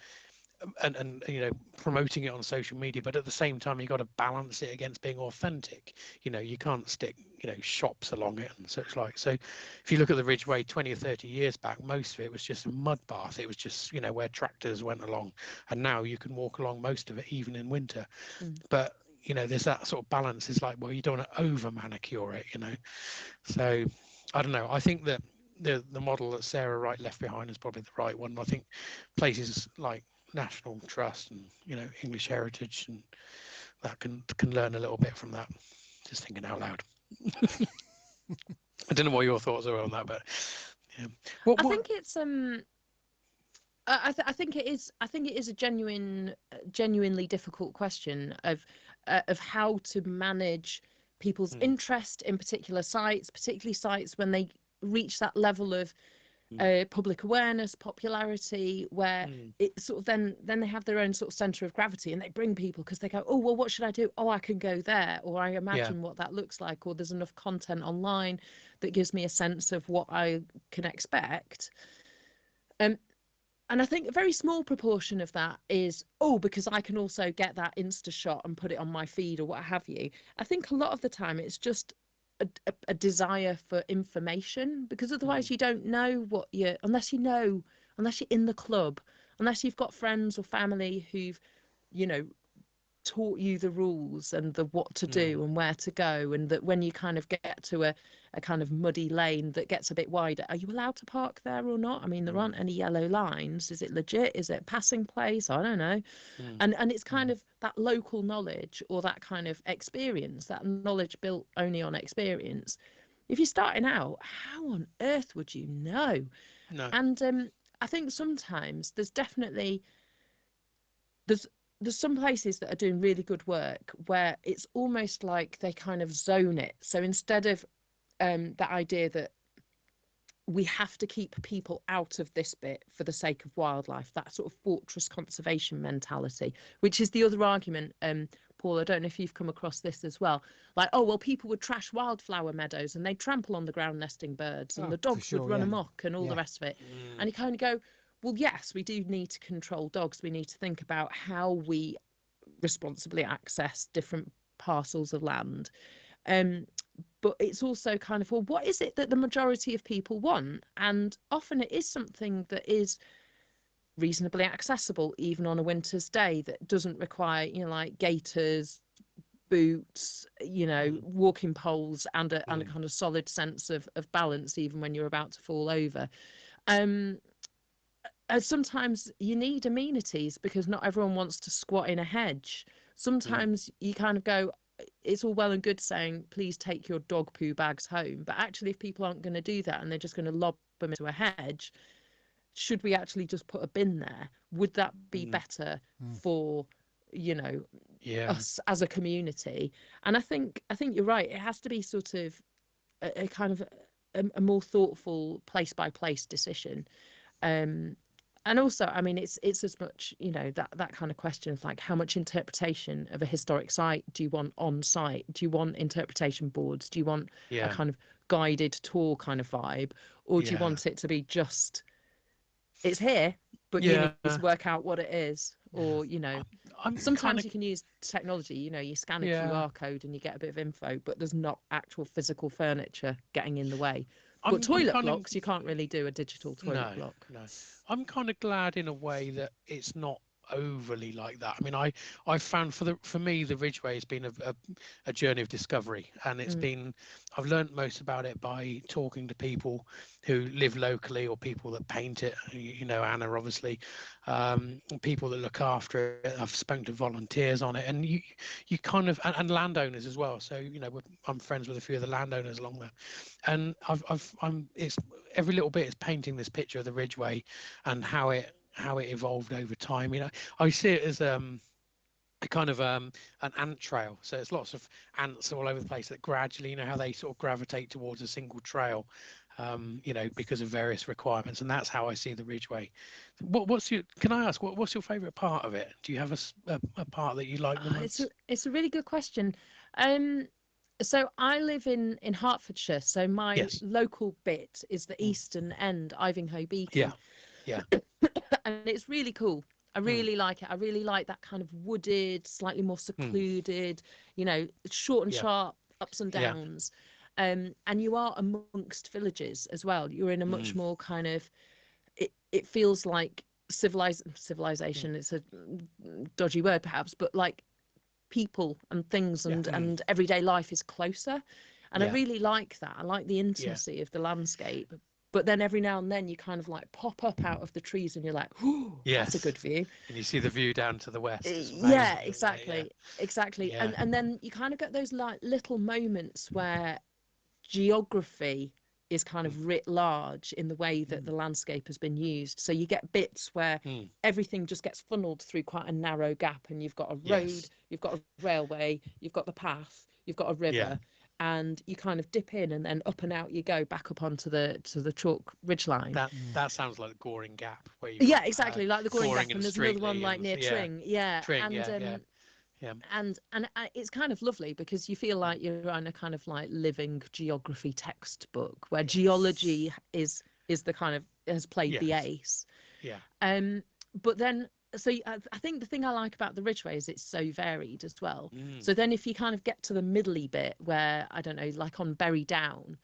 promoting it on social media, but at the same time you've got to balance it against being authentic. You can't stick shops along it and such like. So if you look at the Ridgeway 20 or 30 years back, most of it was just a mud bath. It was just where tractors went along, and now you can walk along most of it even in winter. Mm. But there's that sort of balance. It's like, well, you don't want to over manicure it. So I don't know. I think that the model that Sarah Wright left behind is probably the right one. I think places like National Trust and English Heritage and that can learn a little bit from that. Just thinking out loud. I don't know what your thoughts are on that, but yeah. I think it's I think it is. I think it is a genuinely difficult question of how to manage people's interest in particular sites, particularly sites when they reach that level of public awareness, popularity, where it sort of then they have their own sort of center of gravity, and they bring people because they go, oh well, what should I do? Oh, I can go there, or I imagine what that looks like, or there's enough content online that gives me a sense of what I can expect. And I think a very small proportion of that is, oh, because I can also get that Insta shot and put it on my feed or what have you. I think a lot of the time it's just a desire for information, because otherwise you don't know unless you're in the club, unless you've got friends or family who've, taught you the rules and the what to do and where to go, and that when you kind of get to a kind of muddy lane that gets a bit wider, are you allowed to park there or not? I mean, there aren't any yellow lines. Is it legit? Is it a passing place? I don't know. And it's kind of that local knowledge, or that kind of experience, that knowledge built only on experience, if you're starting out, how on earth would you know? No. And I think sometimes there's there's some places that are doing really good work where it's almost like they kind of zone it. So instead of the idea that we have to keep people out of this bit for the sake of wildlife, that sort of fortress conservation mentality, which is the other argument. Paul, I don't know if you've come across this as well. Like, oh, well, people would trash wildflower meadows and they'd trample on the ground nesting birds and Oh, the for dogs would sure, run yeah. amok and all the Yeah. rest of it. Mm. And you kind of go, well, yes, we do need to control dogs. We need to think about how we responsibly access different parcels of land. Um, but it's also kind of, well, what is it that the majority of people want? And often it is something that is reasonably accessible, even on a winter's day, that doesn't require, like gaiters, boots, walking poles, and a kind of solid sense of balance, even when you're about to fall over. Um, Sometimes you need amenities because not everyone wants to squat in a hedge. Sometimes you kind of go, it's all well and good saying, please take your dog poo bags home. But actually, if people aren't going to do that and they're just going to lob them into a hedge, should we actually just put a bin there? Would that be better for, Yeah. us as a community? And I think you're right. It has to be sort of a kind of a more thoughtful place by place decision. And also, I mean, it's as much, that kind of question of like, how much interpretation of a historic site do you want on site? Do you want interpretation boards? Do you want a Yeah. kind of guided tour kind of vibe? Or do you Yeah. want it to be just, it's here, but you Yeah. need to work out what it is? Yeah. Or, I'm kind sometimes of you can use technology, you scan a yeah. QR code and you get a bit of info, but there's not actual physical furniture getting in the way. But I'm toilet kind of blocks, you can't really do a digital toilet no, block. no. I'm kind of glad in a way that it's not overly like that. I mean, I found for me the Ridgeway has been a journey of discovery, and I've learned most about it by talking to people who live locally or people that paint it. Anna obviously, people that look after it. I've spoken to volunteers on it, and you kind of and landowners as well. So I'm friends with a few of the landowners along there, and I'm it's every little bit is painting this picture of the Ridgeway and how it evolved over time. I see it as a kind of an ant trail. So it's lots of ants all over the place that gradually, how they sort of gravitate towards a single trail, because of various requirements. And that's how I see the Ridgeway. Can I ask, what's your favourite part of it? Do you have a part that you like the most? It's a really good question. So I live in Hertfordshire. So my Yes. local bit is the eastern end, Ivinghoe Yeah. Beacon. Yeah. And it's really cool. I really like it. I really like that kind of wooded, slightly more secluded, short and Yeah. sharp ups and Yeah. downs. And you are amongst villages as well. You're in a much more kind of, it feels like civilization. It's a dodgy word perhaps, but like people and things and everyday life is closer. And I Yeah. really like that. I like the Yeah. intimacy of the landscape. But then every now and then you kind of like pop up out of the trees and you're like, oh, that's a Yes. good view. And you see the view down to the west. It's Yeah, amazing, isn't it? Yeah. exactly. Yeah. And then you kind of get those like little moments where geography is kind of writ large in the way that the landscape has been used. So you get bits where everything just gets funneled through quite a narrow gap, and you've got a road, Yes. you've got a railway, you've got the path, you've got a Yeah. river, and you kind of dip in and then up and out you go back up onto the chalk ridgeline. That sounds like the Goring Gap where you've Yeah, got exactly, like the Goring Gap, Goring and and there's another one Streatley like and near Tring. Yeah, Tring. and Yeah. and it's kind of lovely because you feel like you're on a kind of like living geography textbook where geology is the kind of has played the Yes. ace. Yeah. But then I think the thing I like about the Ridgeway is it's so varied as well. So then if you kind of get to the middly bit where, I don't know, like on Bury Down,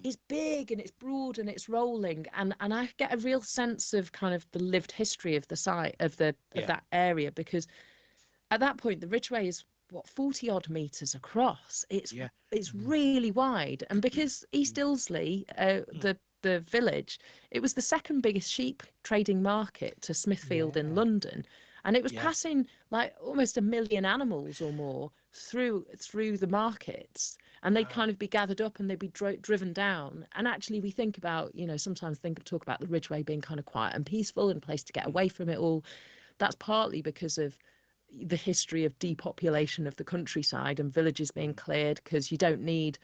it's big and it's broad and it's rolling, and I get a real sense of kind of the lived history of the site of that area, because at that point the Ridgeway is what, 40 odd meters across. It's really wide, and because East Ilsley, the village, it was the second biggest sheep trading market to Smithfield in Yeah. London, and it was Yeah. passing like almost 1 million animals or more through the markets, and they'd kind of be gathered up and they'd be driven down. And actually, we think about, sometimes talk about the Ridgeway being kind of quiet and peaceful and a place to get away from it all. That's partly because of the history of depopulation of the countryside and villages being cleared, because you don't need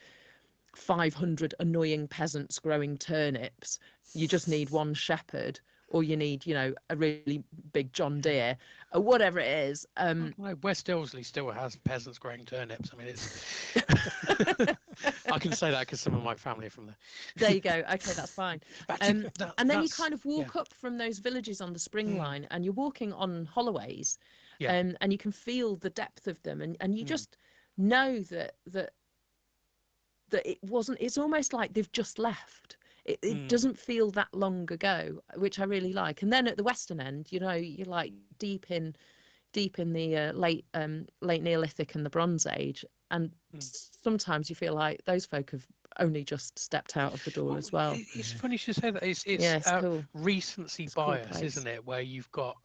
500 annoying peasants growing turnips. You just need one shepherd, or you need, a really big John Deere, or whatever it is. West Ilsley still has peasants growing turnips. I mean, it's. I can say that because some of my family are from there. There you go. Okay, that's fine. And then you kind of walk yeah. up from those villages on the spring line, and you're walking on holloways, Yeah. and you can feel the depth of them, and you just know that it wasn't. It's almost like they've just left. It doesn't feel that long ago, which I really like. And then at the western end, you're like deep in the late Neolithic and the Bronze Age, and sometimes you feel like those folk have only just stepped out of the door as well. It's funny you should say that. It's cool. Recency bias, place. isn't it? Where you've got,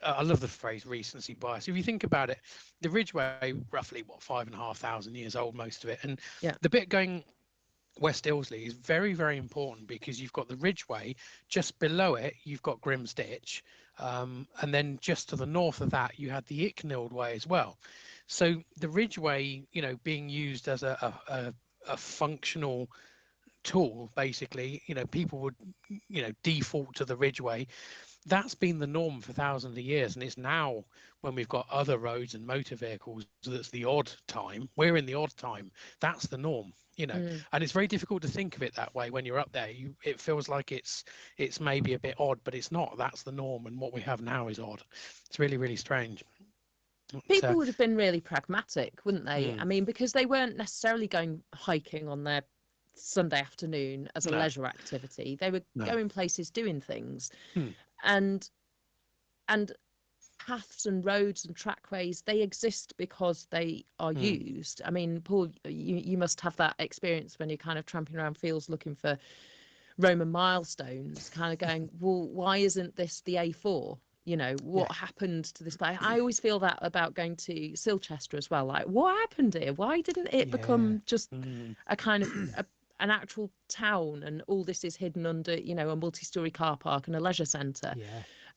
I love the phrase recency bias. If you think about it, the Ridgeway, roughly 5,500 years old, most of it, and the bit going West Ilsley is very, very important, because you've got the Ridgeway, just below it you've got Grim's Ditch, and then just to the north of that you had the Icknield Way as well. So the Ridgeway, being used as a functional tool, basically, people would, default to the Ridgeway. That's been the norm for thousands of years, and it's now, when we've got other roads and motor vehicles, that's the odd time. We're in the odd time. That's the norm, and it's very difficult to think of it that way when you're up there. It feels like it's maybe a bit odd, but it's not. That's the norm, and what we have now is odd. It's really, really strange. People would have been really pragmatic, wouldn't they? I mean, because they weren't necessarily going hiking on their Sunday afternoon as a leisure activity. They were going places, doing things, and paths and roads and trackways, they exist because they are used. I mean, Paul, you must have that experience when you're kind of tramping around fields looking for Roman milestones, kind of going, well, why isn't this the A4? What happened to this place? I always feel that about going to Silchester as well. Like, what happened here? Why didn't it become just a kind of an actual town, and all this is hidden under, a multi-story car park and a leisure centre?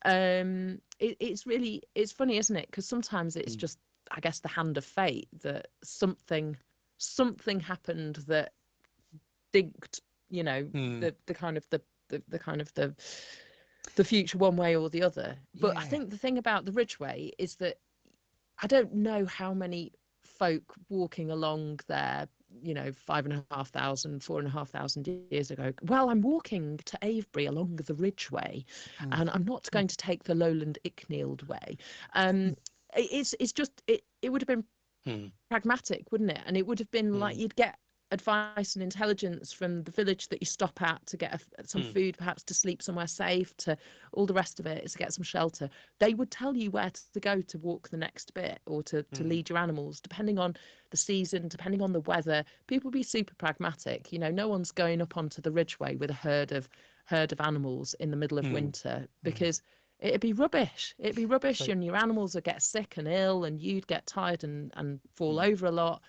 It's funny, isn't it? Because sometimes it's just, I guess, the hand of fate that something happened that dinked, the future one way or the other. But I think the thing about the Ridgeway is that I don't know how many folk walking along there, 5,500, 4,500 years ago. Well, I'm walking to Avebury along the Ridgeway, and I'm not going to take the Lowland Icknield Way. It's just it would have been pragmatic, wouldn't it? And it would have been like you'd get advice and intelligence from the village that you stop at to get some food, perhaps to sleep somewhere safe, to all the rest of it is to get some shelter. They would tell you where to go to walk the next bit, or to lead your animals, depending on the season, depending on the weather. People be super pragmatic. No one's going up onto the Ridgeway with a herd of animals in the middle of winter, because it'd be rubbish. And your animals would get sick and ill, and you'd get tired and fall over a lot.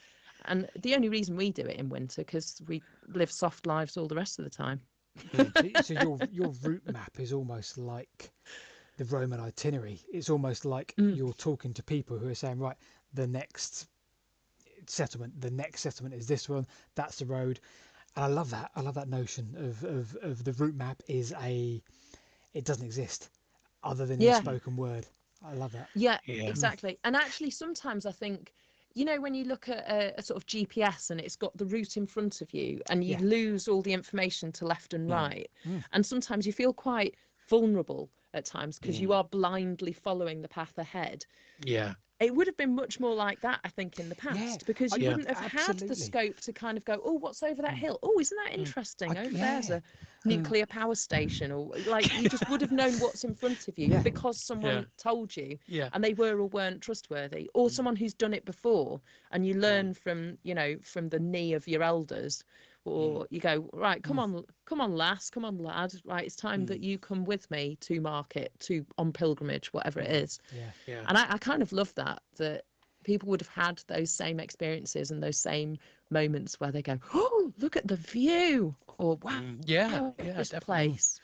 And the only reason we do it in winter, because we live soft lives all the rest of the time. So your route map is almost like the Roman itinerary. It's almost like you're talking to people who are saying, right, the next settlement is this one, that's the road. And I love that notion of the route map it doesn't exist other than in spoken word. I love that. Yeah, exactly. And actually, sometimes I think, when you look at a sort of GPS and it's got the route in front of you, and you lose all the information to left and right, and sometimes you feel quite vulnerable at times because you are blindly following the path ahead. Yeah. It would have been much more like that, I think, in the past, because you wouldn't have had the scope to kind of go, oh, what's over that hill? Oh, isn't that interesting? Over there's a nuclear power station, or like you just would have known what's in front of you because someone told you, and they were or weren't trustworthy, or someone who's done it before, and you learn from the knee of your elders or you go, right, come on, lass, come on, lad, right, it's time that you come with me to market, to on pilgrimage, whatever it is. Yeah. And I kind of love that people would have had those same experiences and those same moments where they go, oh, look at the view, or wow, Yeah, this definitely. place.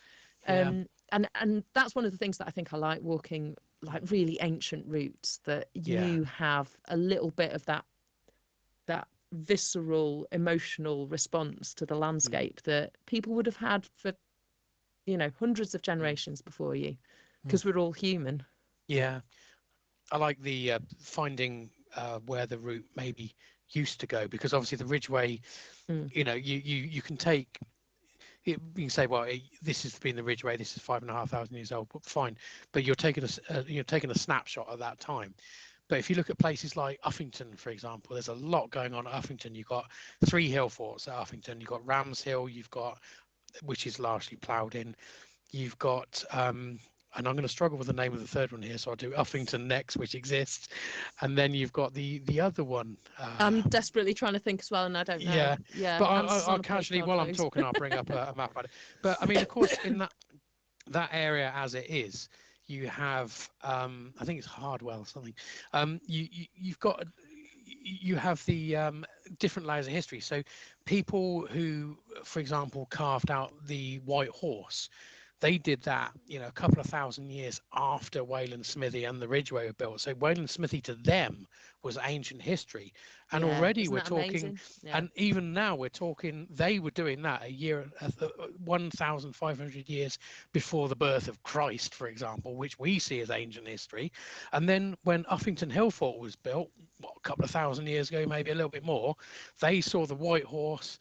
Yeah. And that's one of the things that I think I like walking, like really ancient routes, that you have a little bit of that visceral emotional response to the landscape that people would have had for hundreds of generations before you, because we're all human. Yeah. I like the finding where the route maybe used to go, because obviously the Ridgeway, you can take it, you can say, well, this has been the Ridgeway, this is 5,500 years old, but fine, but you're taking a snapshot at that time. But if you look at places like Uffington, for example, there's a lot going on at Uffington. You've got 3 hill forts at Uffington. You've got Rams Hill, which is largely ploughed in. You've got and I'm going to struggle with the name of the third one here, so I'll do Uffington next, which exists, and then you've got the other one. I'm desperately trying to think as well, and I don't know. Yeah. But I'll casually, while I'm talking, I'll bring up a map on it. But I mean, of course, in that area as it is, you have I think it's Hardwell or something. You have the different layers of history. So people who, for example, carved out the White Horse, they did that, a couple of thousand years after Wayland Smithy and the Ridgeway were built. So Wayland Smithy to them was ancient history. And already we're talking, and even now we're talking, they were doing that 1,500 years before the birth of Christ, for example, which we see as ancient history. And then when Uffington Hill Fort was built, a couple of thousand years ago, maybe a little bit more, they saw the White Horse,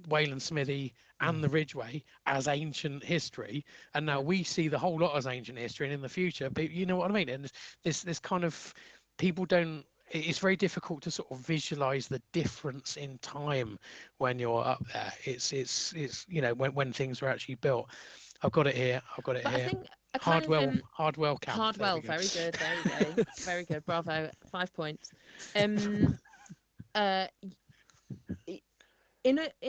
Wayland Smithy and the Ridgeway as ancient history, and now we see the whole lot as ancient history, and in the future, but you know what I mean. And this kind of, people don't, it's very difficult to sort of visualize the difference in time when you're up there. It's when things were actually built. I've got it here. But I think Hardwell Camp. Hardwell, very good. There you go. Very good. Bravo. 5 points. In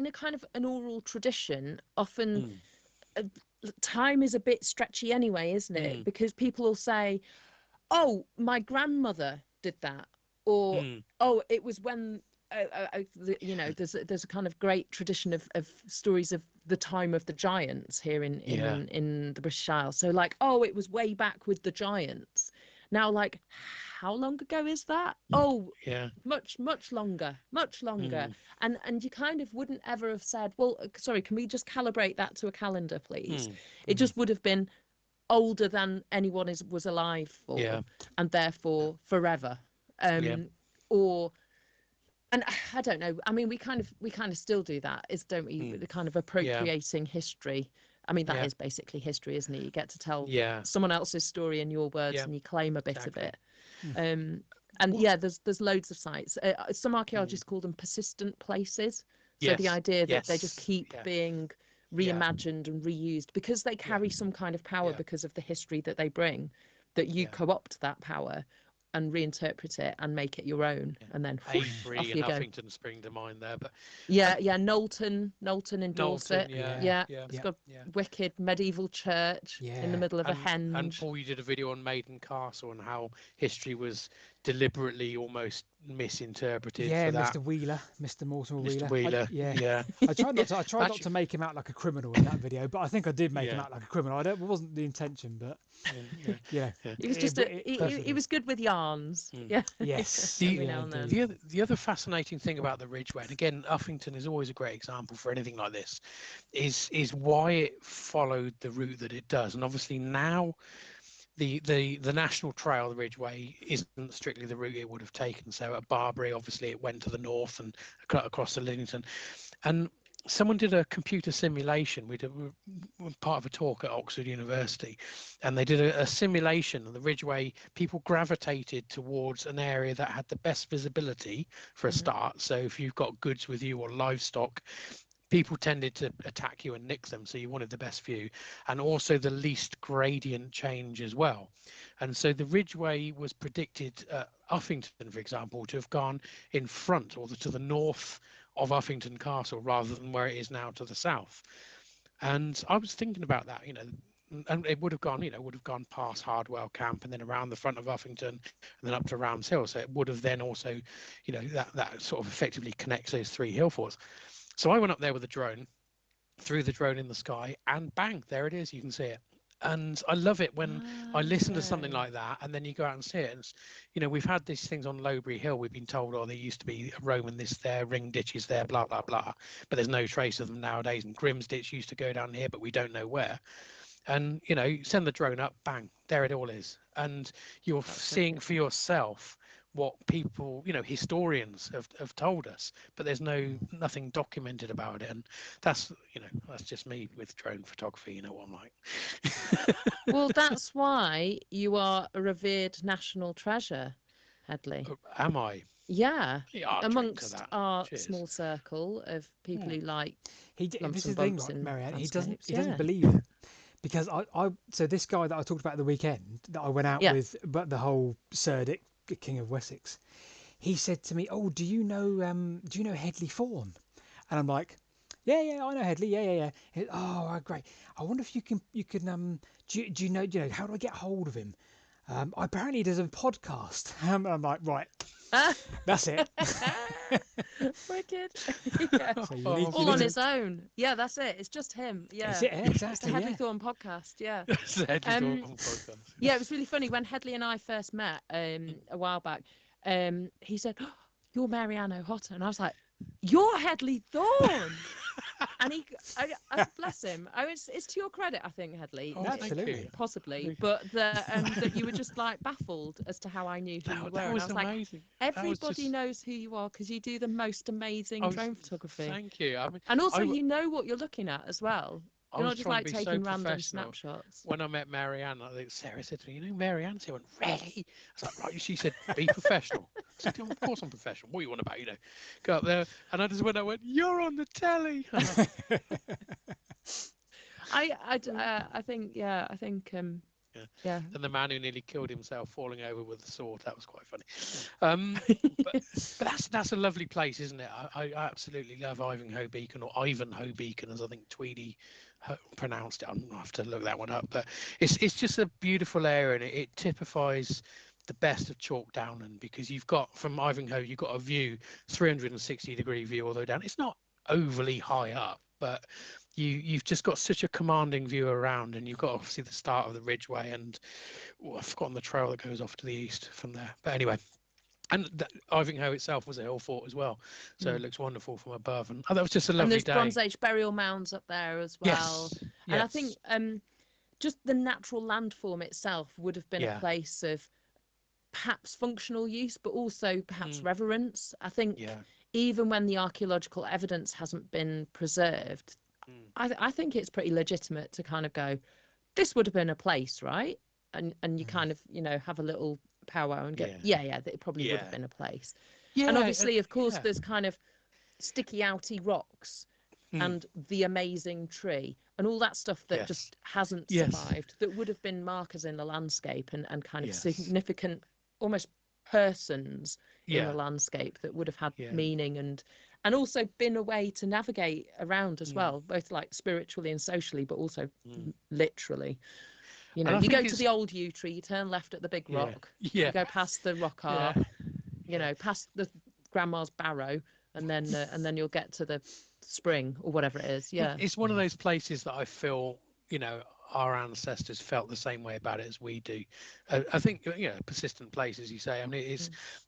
a kind of an oral tradition, often time is a bit stretchy anyway, isn't it? Because people will say, "Oh, my grandmother did that," or "Oh, it was when." There's a kind of great tradition of stories of the time of the giants here in the British Isles. So like, oh, it was way back with the giants. Now, like, how long ago is that? Oh, yeah, much longer. And you kind of wouldn't ever have said, well, sorry, can we just calibrate that to a calendar, please? It just would have been older than anyone was alive for, and therefore forever. Or, and I don't know. I mean, we kind of still do that, don't we? The kind of appropriating history. I mean, that is basically history, isn't it? You get to tell someone else's story in your words, and you claim a bit of it. And there's loads of sites. Some archaeologists call them persistent places. So the idea that they just keep being reimagined and reused because they carry some kind of power because of the history that they bring, that you co-opt that power and reinterpret it and make it your own, and then Avery off and you go. Uffington spring to mind there, but Knowlton in Dorset. It's got a wicked medieval church in the middle of a henge. And Paul, you did a video on Maiden Castle and how history was deliberately almost misinterpreted. For that. Mr. Mortimer Wheeler. Yeah. I tried not to make him out like a criminal in that video, but I think I did make him out like a criminal. It wasn't the intention, but He was just he was good with yarns. Yes. The other fascinating thing about the Ridgeway, and again, Uffington is always a great example for anything like this, is why it followed the route that it does. And obviously now the national trail, the Ridgeway, isn't strictly the route it would have taken. So at Barbary, obviously it went to the north and across to Liddington. And someone did a computer simulation. We were part of a talk at Oxford University, and they did a simulation of the Ridgeway. People gravitated towards an area that had the best visibility for a start. So if you've got goods with you or livestock, people tended to attack you and nick them, so you wanted the best view, and also the least gradient change as well. And so the Ridgeway was predicted, Uffington, for example, to have gone in front, or to the north of Uffington Castle rather than where it is now to the south. And I was thinking about that, and it would have gone, would have gone past Hardwell Camp and then around the front of Uffington and then up to Rams Hill. So it would have then also, that sort of effectively connects those three hill forts. So I went up there with a drone, threw the drone in the sky, and bang, there it is. You can see it. And I love it when I listen to something like that and then you go out and see it. And, we've had these things on Lowbury Hill. We've been told, there used to be a Roman this there, ring ditches there, blah, blah, blah. But there's no trace of them nowadays. And Grimm's ditch used to go down here, but we don't know where. And, send the drone up, bang, there it all is. And you're seeing for yourself what people, historians have told us, but there's nothing documented about it. And that's just me with drone photography. You know what I'm like. Well, that's why you are a revered national treasure, Hedley. Am I? Yeah, Yeah, amongst our small circle of people who like this is the thing, right, Mary-Ann, he doesn't believe it. Because so this guy that I talked about at the weekend that I went out with, but the whole Sir Dick, King of Wessex, he said to me, "Oh, do you know Hedley Thorneh?" And I'm like, "Yeah, I know Hedley. Yeah." He said, "Oh, right, great. I wonder if you can do you know how do I get hold of him? Apparently he does a podcast." And I'm like, "Right, that's it." Wicked. So all on his own. Yeah, that's it. It's just him. Yeah, that's it, exactly. It's the Hedley Thorneh podcast. Yeah. It's the Hedley Thorneh podcast. Yeah, it was really funny when Hedley and I first met a while back. He said, "Oh, you're Mary-Ann Ochota," and I was like, "You're Hedley Thorneh." And I bless him. It's to your credit, I think, Hedley. Absolutely, possibly, but that you were just like baffled as to how I knew who you were. That and was I was amazing. like, everybody knows who you are because you do the most amazing drone photography. Thank you. And also, you know what you're looking at as well. You're not just like taking random snapshots. When I met Mary-Ann, I think Sarah said to me, Mary-Ann? I went, really? I was like, right. She said, be professional. I said, of course I'm professional. What are you on about? Go up there. And I just went, you're on the telly. I think. Yeah. And the man who nearly killed himself falling over with the sword, that was quite funny. But that's a lovely place, isn't it? I absolutely love Ivanhoe Beacon, or Ivanhoe Beacon, as I think Tweedy pronounced it. I'll have to look that one up. But it's just a beautiful area, and it typifies the best of Chalk Downland, because you've got, from Ivanhoe, you've got a view, 360-degree view all the way down. It's not overly high up, but you've just got such a commanding view around, and you've got obviously the start of the Ridgeway, and I've forgotten the trail that goes off to the east from there. But anyway, and Ivanhoe itself was a hill fort as well, so it looks wonderful from above. And that was just a lovely day. And there's Bronze Age burial mounds up there as well. Yes. And I think just the natural landform itself would have been a place of perhaps functional use, but also perhaps reverence. I think even when the archaeological evidence hasn't been preserved, I think it's pretty legitimate to kind of go, this would have been a place, right? And you kind of, have a little powwow and go, that it probably would have been a place. Yeah, and obviously, of course, there's kind of sticky outy rocks and the amazing tree and all that stuff that just hasn't survived, that would have been markers in the landscape and kind of significant, almost persons in the landscape that would have had meaning and also been a way to navigate around as well, both like spiritually and socially, but also literally. You go to the old yew tree, you turn left at the big rock, you go past the rock art, past the grandma's barrow, and then you'll get to the spring or whatever it is. Yeah, it's one of those places that I feel, our ancestors felt the same way about it as we do. I think persistent place, as you say. I mean,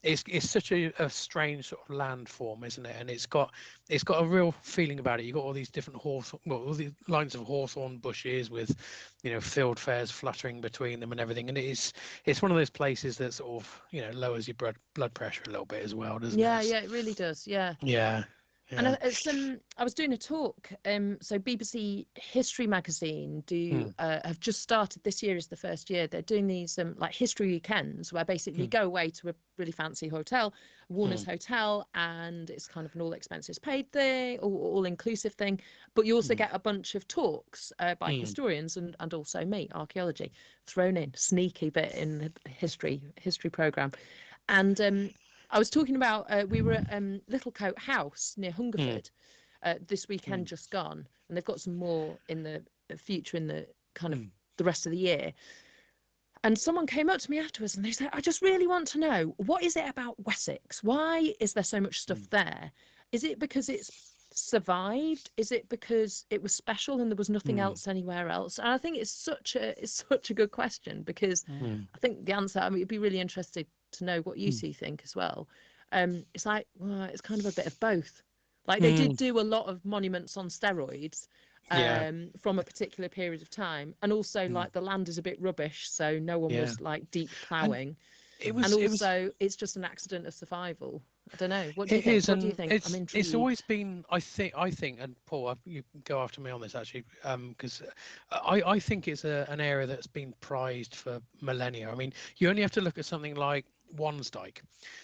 it's such a strange sort of landform, isn't it? And it's got a real feeling about it. You've got all these different all the lines of hawthorn bushes with field fares fluttering between them and everything. And it's one of those places that sort of lowers your blood pressure a little bit as well, doesn't it? Yeah, it really does. Yeah. Yeah. And I was doing a talk. So BBC History magazine have just started. This year is the first year. They're doing these like history weekends where basically you go away to a really fancy hotel, Warner's Hotel, and it's kind of an all expenses paid thing, or all inclusive thing. But you also get a bunch of talks by historians and also me, archaeology, thrown in, sneaky bit in the history program, and I was talking about we were at Littlecote House near Hungerford this weekend just gone, and they've got some more in the future in the kind of the rest of the year. And someone came up to me afterwards and they said, I just really want to know, what is it about Wessex? Why is there so much stuff there? Is it because it's survived? Is it because it was special and there was nothing else anywhere else? And I think it's such a good question, because I think the answer, I mean, it'd be really interested to know what you two think as well. It's like, well, it's kind of a bit of both. Like they did do a lot of monuments on steroids from a particular period of time, and also like the land is a bit rubbish, so no one was like deep ploughing, it's just an accident of survival. I don't know, what do you think? What do you think? I'm intrigued. It's always been, I think, and Paul, you can go after me on this actually, because I think it's an area that's been prized for millennia. I mean, you only have to look at something like Wansdyke.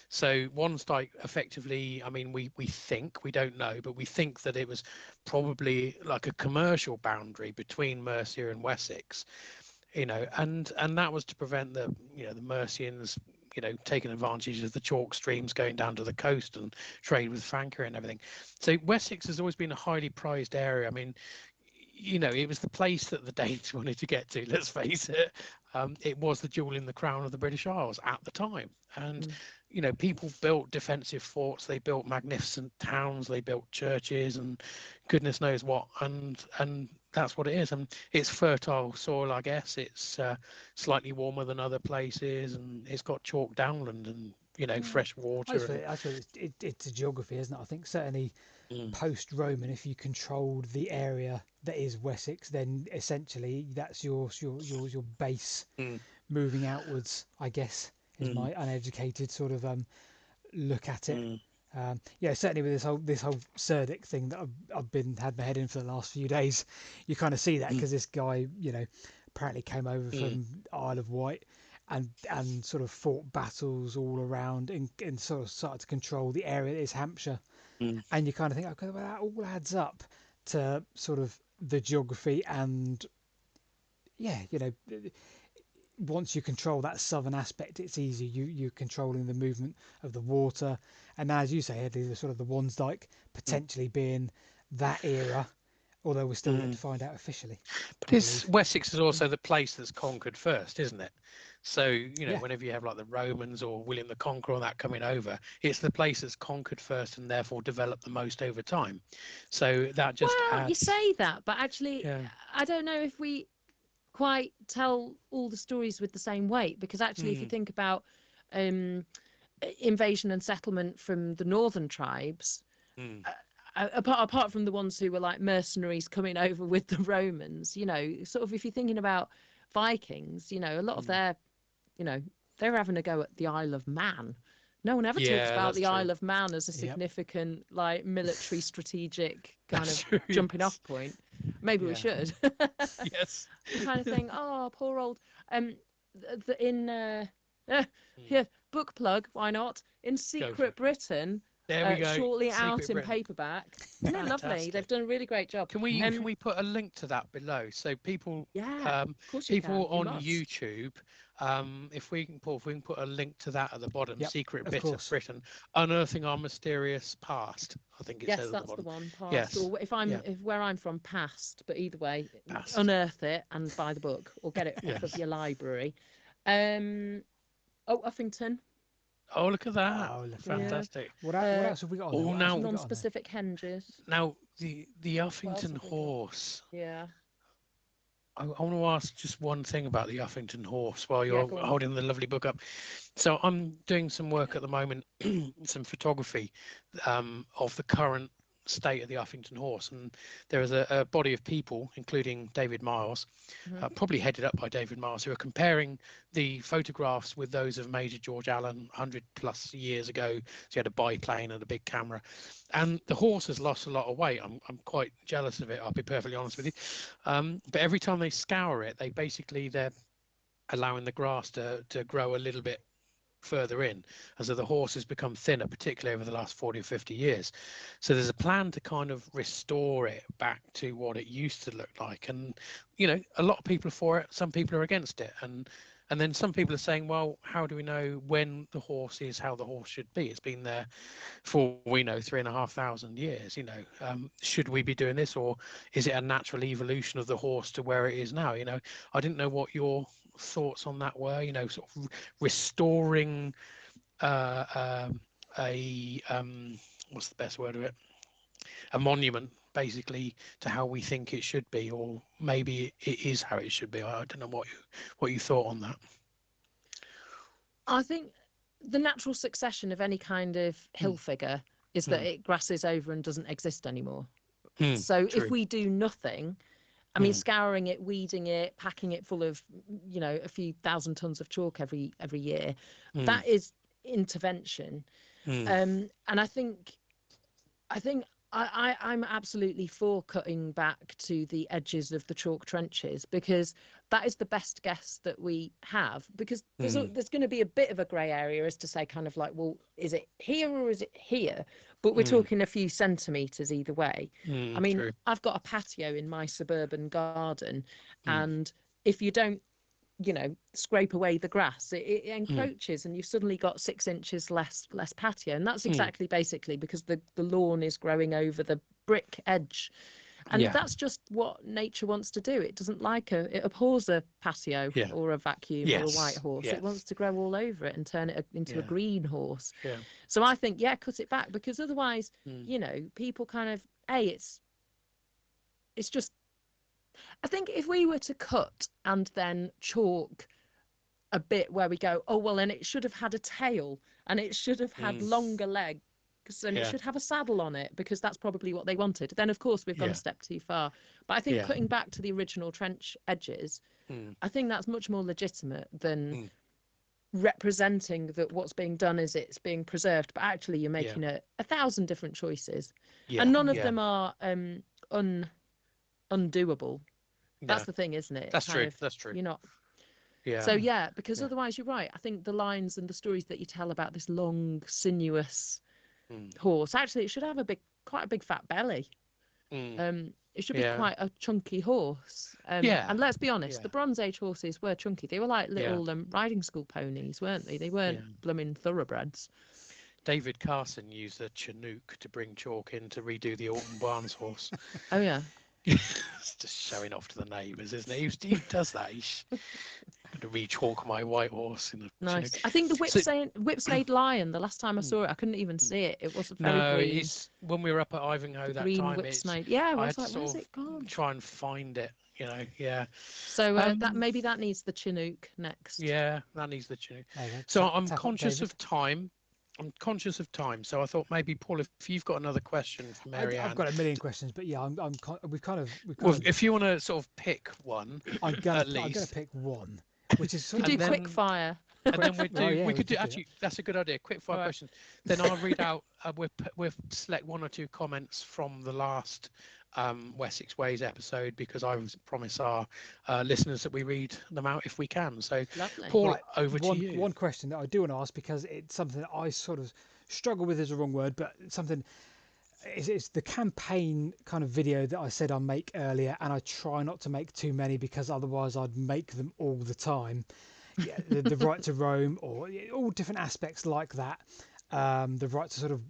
So Wansdyke, effectively, I mean, we think, we don't know, but we think that it was probably like a commercial boundary between Mercia and Wessex, and that was to prevent the Mercians taking advantage of the chalk streams going down to the coast and trade with Fancre and everything. So Wessex has always been a highly prized area. I mean, it was the place that the Danes wanted to get to, let's face it. It was the jewel in the crown of the British Isles at the time. And, people built defensive forts, they built magnificent towns, they built churches and goodness knows what. And that's what it is. And it's fertile soil, I guess. It's slightly warmer than other places, and it's got chalk downland and, fresh water. I suppose it's a geography, isn't it? I think certainly post-Roman, if you controlled the area that is Wessex, then essentially that's your base moving outwards, I guess, is my uneducated sort of look at it. Certainly with this whole Cerdic thing that I've had my head in for the last few days, you kind of see that, because this guy, apparently came over from Isle of Wight and sort of fought battles all around and sort of started to control the area that is Hampshire. And you kind of think, okay, well, that all adds up to sort of the geography, and once you control that southern aspect, it's easy. You're controlling the movement of the water, and as you say, Hedley, the sort of the Wansdyke potentially being that era, although we're still yet to find out officially. But Wessex is also the place that's conquered first, isn't it? So, whenever you have like the Romans or William the Conqueror that coming over, it's the place that's conquered first and therefore developed the most over time. So that just adds... you say that, but actually, I don't know if we quite tell all the stories with the same weight, because actually, if you think about invasion and settlement from the northern tribes, apart from the ones who were like mercenaries coming over with the Romans, sort of if you're thinking about Vikings, a lot of their, they were having a go at the Isle of Man. No one ever talks about the Isle of Man as a significant, like, military strategic kind of jumping off point. Maybe we should. Yes. You kind of think, oh, poor old. Book plug, why not? In Secret Britain. There we go. Shortly Secret out Britain. in paperback. Isn't it lovely? They've done a really great job. Can we put a link to that below, so people people on YouTube, if we can put a link to that at the bottom, Secret Bits of Britain, unearthing our mysterious past. I think it says at the bottom. That's the one, past. Yes. Or if where I'm from, past. But either way, unearth it and buy the book or get it off of your library. Uffington. Oh, look at that! Oh, fantastic. What else have we got? Now non-specific henges. Now the Uffington horse. Yeah. I want to ask just one thing about the Uffington horse while you're holding the lovely book up. So I'm doing some work at the moment, some photography of the current state of the Uffington horse, and there is a body of people, including David Miles, probably headed up by David Miles, who are comparing the photographs with those of Major George Allen 100 plus years ago. So he had a biplane and a big camera, and the horse has lost a lot of weight. I'm quite jealous of it, I'll be perfectly honest with you, but every time they scour it, they're allowing the grass to grow a little bit further in, and so the horse has become thinner, particularly over the last 40 or 50 years. So there's a plan to kind of restore it back to what it used to look like, and a lot of people are for it, some people are against it, and And then some people are saying, well, how do we know when the horse is how the horse should be? It's been there for, we know, 3,500 years. Should we be doing this, or is it a natural evolution of the horse to where it is now? I didn't know what your thoughts on that were. Sort of restoring a what's the best word of it? A monument, basically, to how we think it should be, or maybe it is how it should be. I don't know what you thought on that. I think the natural succession of any kind of hill figure is that it grasses over and doesn't exist anymore. So True. if we do nothing, I mean, scouring it, weeding it, packing it full of, a few thousand tons of chalk every year, that is intervention. And I think I'm absolutely for cutting back to the edges of the chalk trenches, because that is the best guess that we have, because there's going to be a bit of a grey area as to say, kind of like, well, is it here or is it here? But we're talking a few centimetres either way. I mean, true. I've got a patio in my suburban garden, and if you don't scrape away the grass, it encroaches, and you've suddenly got 6 inches less patio, and that's exactly basically because the lawn is growing over the brick edge, and that's just what nature wants to do. It doesn't like it abhors a patio or a vacuum or a white horse. It wants to grow all over it and turn it into a green horse. So I think cut it back, because otherwise people kind of it's just, I think if we were to cut and then chalk a bit where we go, oh, well, and it should have had a tail, and it should have had longer legs, and it should have a saddle on it, because that's probably what they wanted, then of course we've gone a step too far. But I think cutting back to the original trench edges, I think that's much more legitimate than representing that what's being done is it's being preserved, but actually you're making a 1,000 different choices, and none of them are undoable. That's the thing, isn't it? That's true. That's true. You're not. So because otherwise you're right. I think the lines and the stories that you tell about this long, sinuous horse, actually it should have quite a big fat belly. It should be quite a chunky horse. And let's be honest, the Bronze Age horses were chunky. They were like little riding school ponies, weren't they? They weren't blooming thoroughbreds. David Carson used a Chinook to bring chalk in to redo the Alton Barnes horse. Oh yeah. It's just showing off to the neighbours, isn't it? He does that. He's going to re-chalk my white horse in the nice. Chinook. I think the Whipsnade Lion, the last time I saw it, I couldn't even see it. It wasn't very green. It's when we were up at Ivanhoe that green time. Whipsnade. Yeah, I was like, where's it gone? Try and find it. So that maybe that needs the Chinook next. Yeah, that needs the Chinook. So I'm conscious of time. So I thought maybe, Paul, if you've got another question for Mary-Ann. I've got a million questions, but yeah, we've kind of. If you want to sort of pick one, I'm gonna pick one, which is sort of quick fire. And then we could do actually. That's a good idea. Quick fire questions. Then I'll read out. We'll select one or two comments from the last Wessex Ways episode, because I promise our listeners that we read them out if we can. So, lovely. Paul, over to you. One question that I do want to ask, because it's something that I sort of struggle with, is a wrong word, but something. It's the campaign kind of video that I said I make earlier, and I try not to make too many, because otherwise I'd make them all the time. Yeah, the right to roam, or all different aspects like that. The right to sort of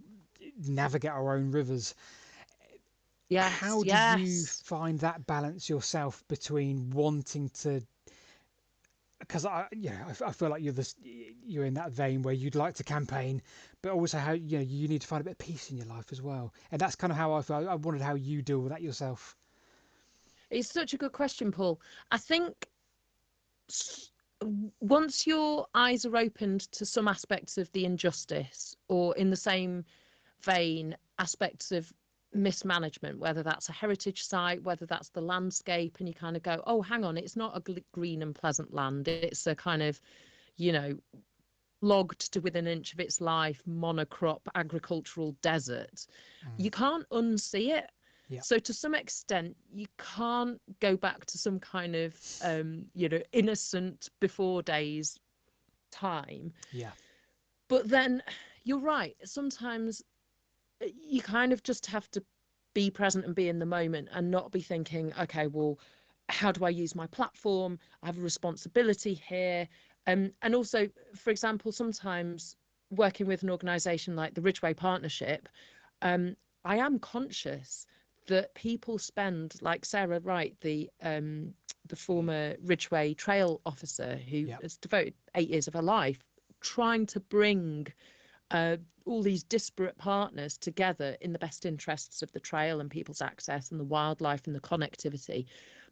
navigate our own rivers. Yes. How do you find that balance yourself between wanting to? Because I feel like you're in that vein where you'd like to campaign, but also how you need to find a bit of peace in your life as well. And that's kind of how I feel. I wondered how you deal with that yourself. It's such a good question, Paul. I think once your eyes are opened to some aspects of the injustice, or in the same vein, aspects of mismanagement, whether that's a heritage site, whether that's the landscape, and you kind of go, oh, hang on, it's not a green and pleasant land, it's a kind of logged to within an inch of its life monocrop agricultural desert. You can't unsee it. So to some extent you can't go back to some kind of innocent before days time. But then you're right, sometimes you kind of just have to be present and be in the moment, and not be thinking, okay, well, how do I use my platform? I have a responsibility here. And also, for example, sometimes working with an organisation like the Ridgeway Partnership, I am conscious that people spend, like Sarah Wright, the former Ridgeway Trail officer who has devoted 8 years of her life trying to bring all these disparate partners together in the best interests of the trail and people's access and the wildlife and the connectivity.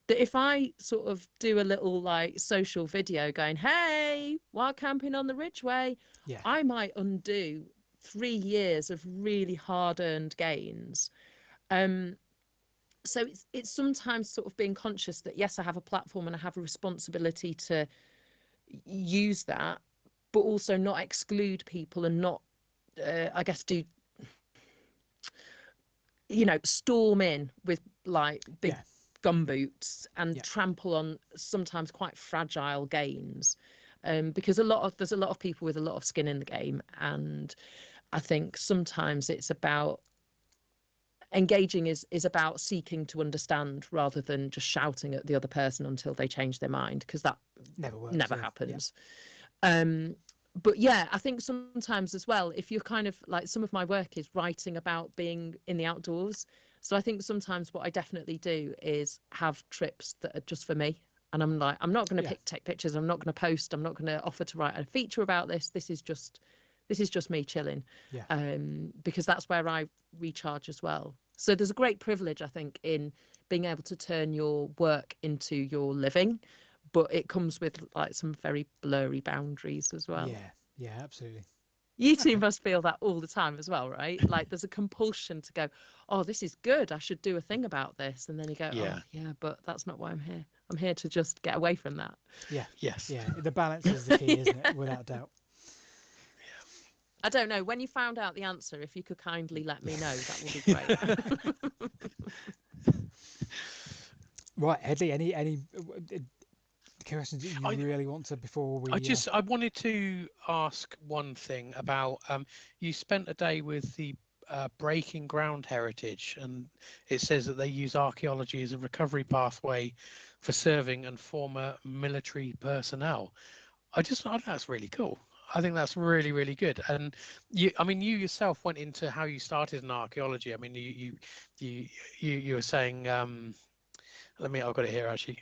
That if I sort of do a little like social video going, hey, while camping on the Ridgeway, I might undo 3 years of really hard-earned gains. So it's sometimes sort of being conscious that, yes, I have a platform and I have a responsibility to use that, but also not exclude people and not, I guess, do, storm in with like big gumboots and trample on sometimes quite fragile gains. Because there's a lot of people with a lot of skin in the game. And I think sometimes it's about engaging is about seeking to understand rather than just shouting at the other person until they change their mind, because that never happens. But yeah, I think sometimes as well, if you're kind of like, some of my work is writing about being in the outdoors. So I think sometimes what I definitely do is have trips that are just for me. And I'm like, I'm not going to take pictures. I'm not going to post. I'm not going to offer to write a feature about this. This is just me chilling. Because that's where I recharge as well. So there's a great privilege, I think, in being able to turn your work into your living, but it comes with like some very blurry boundaries as well. Yeah, absolutely. You two must feel that all the time as well, right? Like there's a compulsion to go, oh, this is good, I should do a thing about this. And then you go, oh, yeah, but that's not why I'm here. I'm here to just get away from that. Yeah, the balance is the key, isn't it? Without doubt. I don't know. When you found out the answer, if you could kindly let me know, that would be great. Right, Hedley, any questions that you really want to before we... I wanted to ask one thing about, you spent a day with the Breaking Ground Heritage, and it says that they use archaeology as a recovery pathway for serving and former military personnel. I think that's really cool. I think that's really, really good. And you yourself went into how you started in archaeology. I mean, you were saying, I've got it here actually.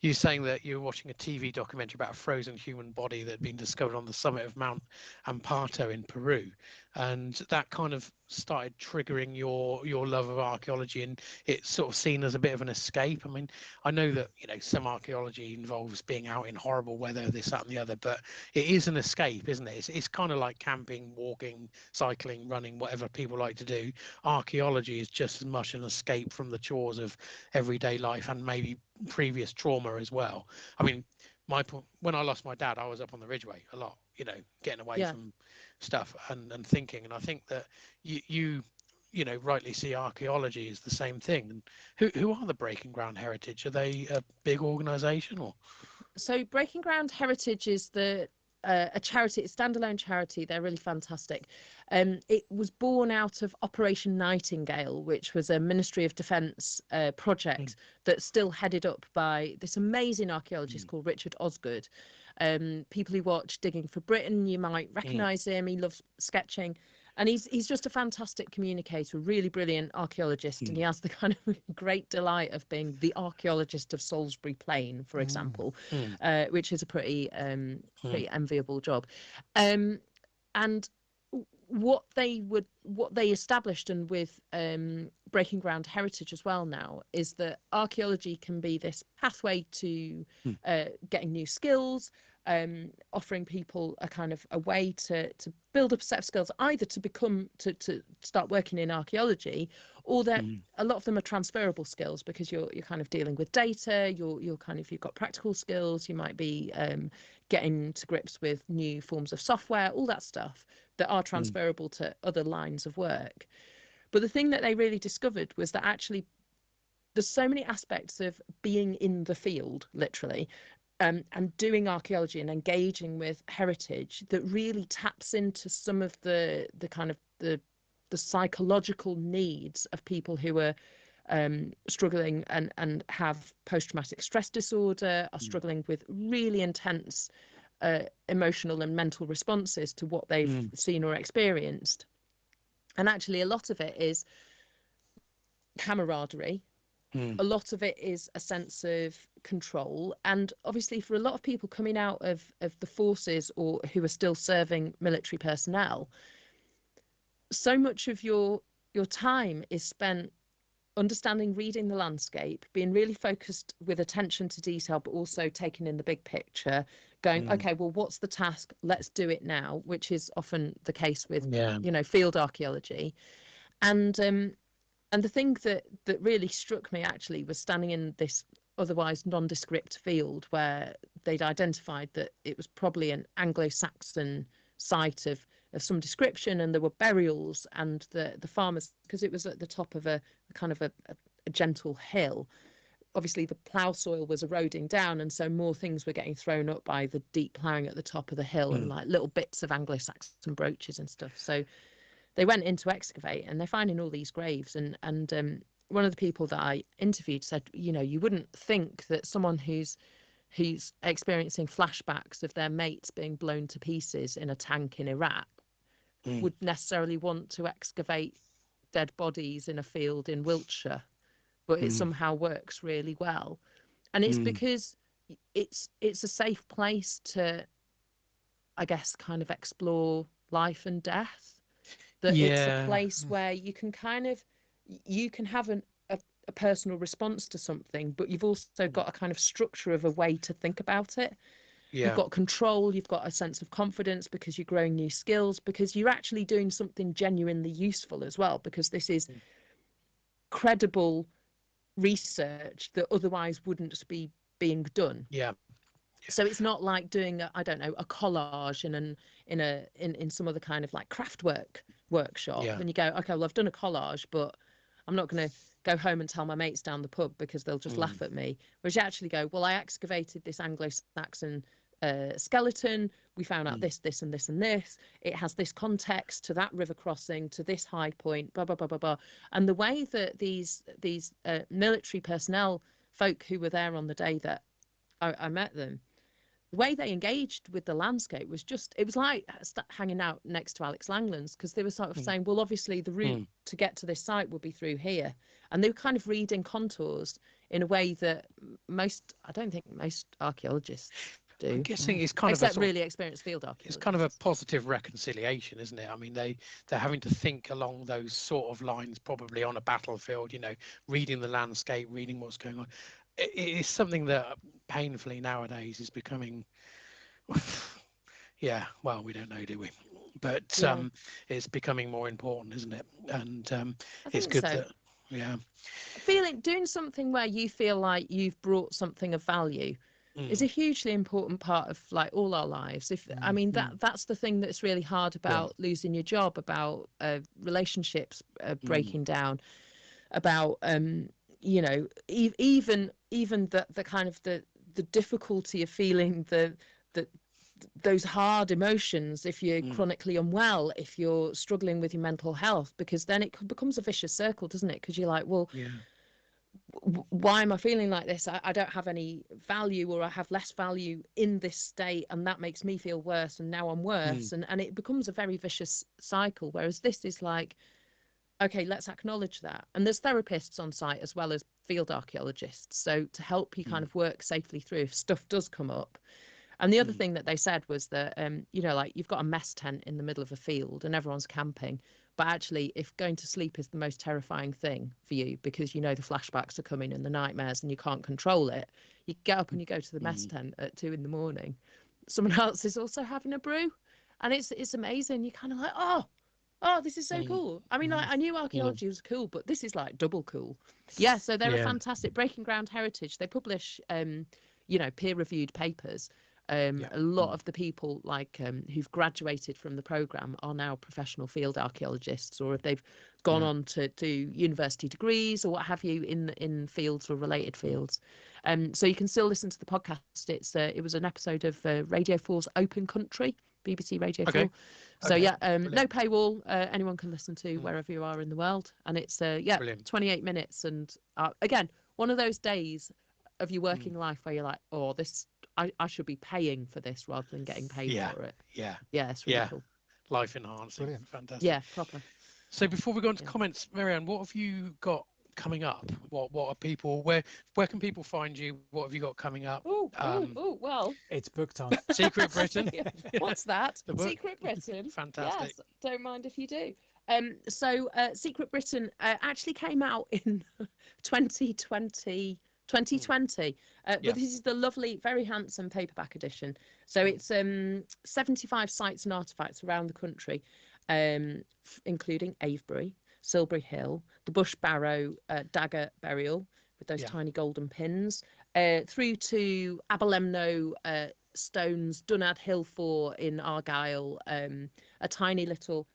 You were saying that you were watching a TV documentary about a frozen human body that had been discovered on the summit of Mount Amparo in Peru, and that kind of started triggering your love of archaeology, and it's sort of seen as a bit of an escape. I mean, I know that some archaeology involves being out in horrible weather, this, that, and the other, but it is an escape, isn't it? It's kind of like camping, walking, cycling, running, whatever people like to do. Archaeology is just as much an escape from the chores of everyday life and maybe previous trauma as well. I mean, when I lost my dad, I was up on the Ridgeway a lot, getting away from stuff and thinking. And I think that you rightly see archaeology as the same thing. And who are the Breaking Ground Heritage? Are they a big organisation or? So Breaking Ground Heritage is a charity, a standalone charity. They're really fantastic. It was born out of Operation Nightingale, which was a Ministry of Defence project that's still headed up by this amazing archaeologist called Richard Osgood. People who watch Digging for Britain, you might recognise him. He loves sketching. And he's just a fantastic communicator, really brilliant archaeologist, and he has the kind of great delight of being the archaeologist of Salisbury Plain, for example, which is a pretty enviable job. And what they established, and with Breaking Ground Heritage as well now, is that archaeology can be this pathway to getting new skills, offering people a kind of a way to build up a set of skills, either to start working in archaeology, or that a lot of them are transferable skills, because you're kind of dealing with data, you've got practical skills, you might be getting to grips with new forms of software, all that stuff that are transferable to other lines of work. But the thing that they really discovered was that actually there's so many aspects of being in the field, literally, and doing archaeology and engaging with heritage that really taps into some of the kind of the psychological needs of people who are struggling and have post-traumatic stress disorder, are struggling with really intense emotional and mental responses to what they've seen or experienced. And actually, a lot of it is camaraderie. A lot of it is a sense of control. And obviously, for a lot of people coming out of the forces or who are still serving military personnel, so much of your time is spent understanding, reading the landscape, being really focused with attention to detail, but also taking in the big picture, going, okay, well, what's the task? Let's do it now, which is often the case with, field archaeology. And the thing that really struck me actually was standing in this otherwise nondescript field where they'd identified that it was probably an Anglo-Saxon site of some description, and there were burials, and the farmers, because it was at the top of a kind of a gentle hill, obviously the plough soil was eroding down, and so more things were getting thrown up by the deep ploughing at the top of the hill, and like little bits of Anglo-Saxon brooches and stuff. So they went in to excavate, and they're finding all these graves, and one of the people that I interviewed said, you wouldn't think that someone who's experiencing flashbacks of their mates being blown to pieces in a tank in Iraq would necessarily want to excavate dead bodies in a field in Wiltshire, but it somehow works really well. And it's because it's a safe place to, I guess, kind of explore life and death. That it's a place where you can have a personal response to something, but you've also got a kind of structure of a way to think about it. You've got control, you've got a sense of confidence because you're growing new skills, because you're actually doing something genuinely useful as well, because this is credible research that otherwise wouldn't be being done. So it's not like doing a collage in some other kind of like craft workshop, and you go, okay, well, I've done a collage, but I'm not going to go home and tell my mates down the pub because they'll just laugh at me. Whereas you actually go, well, I excavated this Anglo-Saxon skeleton. We found out this, and this, and this. It has this context to that river crossing, to this high point, blah, blah, blah, blah, blah. And the way that these military personnel folk who were there on the day that I met them, the way they engaged with the landscape was just, it was like hanging out next to Alex Langland's, because they were sort of saying, well, obviously the route to get to this site would be through here. And they were kind of reading contours in a way that I don't think most archaeologists do. I'm guessing it's kind except of really experienced field archaeologists. It's kind of a positive reconciliation, isn't it? I mean, they're having to think along those sort of lines, probably on a battlefield, reading the landscape, reading what's going on. It is something that painfully nowadays is becoming, well, we don't know, do we? But it's becoming more important, isn't it? And it's good doing something where you feel like you've brought something of value is a hugely important part of like all our lives. I mean, that's the thing that's really hard about losing your job, about relationships breaking down, about even the kind of the difficulty of feeling those hard emotions if you're chronically unwell, if you're struggling with your mental health, because then it becomes a vicious circle, doesn't it? Because you're like, well, why am I feeling like this? I don't have any value, or I have less value in this state, and that makes me feel worse, and now I'm worse, and it becomes a very vicious cycle. Whereas this is like, okay, let's acknowledge that. And there's therapists on site as well as field archaeologists, so to help you kind of work safely through if stuff does come up. And the other thing that they said was that, like you've got a mess tent in the middle of a field and everyone's camping. But actually, if going to sleep is the most terrifying thing for you because the flashbacks are coming and the nightmares and you can't control it, you get up and you go to the mess tent at 2 a.m. Someone else is also having a brew. And it's amazing. You're kind of like, oh, this is so cool. I mean, like, I knew archaeology was cool, but this is like double cool. Yeah, so they're a fantastic Breaking Ground Heritage. They publish, peer-reviewed papers. A lot of the people who've graduated from the programme are now professional field archaeologists, or if they've gone on to do university degrees or what have you in fields or related fields. So you can still listen to the podcast. It was an episode of Radio 4's Open Country BBC Radio Okay. 4. So Okay. yeah, Brilliant. no paywall. Anyone can listen to wherever you are in the world, and it's Brilliant. 28 minutes. And again, one of those days of your working life where you're like, oh, this I should be paying for this rather than getting paid Yeah. for it. Yeah. Yeah, it's really Yeah. cool. Life enhancing. Brilliant. Fantastic. Yeah, proper. So before we go into Yeah. comments, Mary-Ann, what have you got coming up? What are people? Where can people find you? What have you got coming up? Oh, well. It's book time. Secret Britain. Yeah. What's that? The book. Secret Britain. Fantastic. Yes, don't mind if you do. So Secret Britain actually came out in 2020. But Yeah. this is the lovely, very handsome paperback edition. So it's 75 sites and artifacts around the country, including Avebury, Silbury Hill, the Bush Barrow dagger burial with those tiny golden pins, through to Aberlemno stones, Dunnad Hill Fort in Argyll, a tiny little,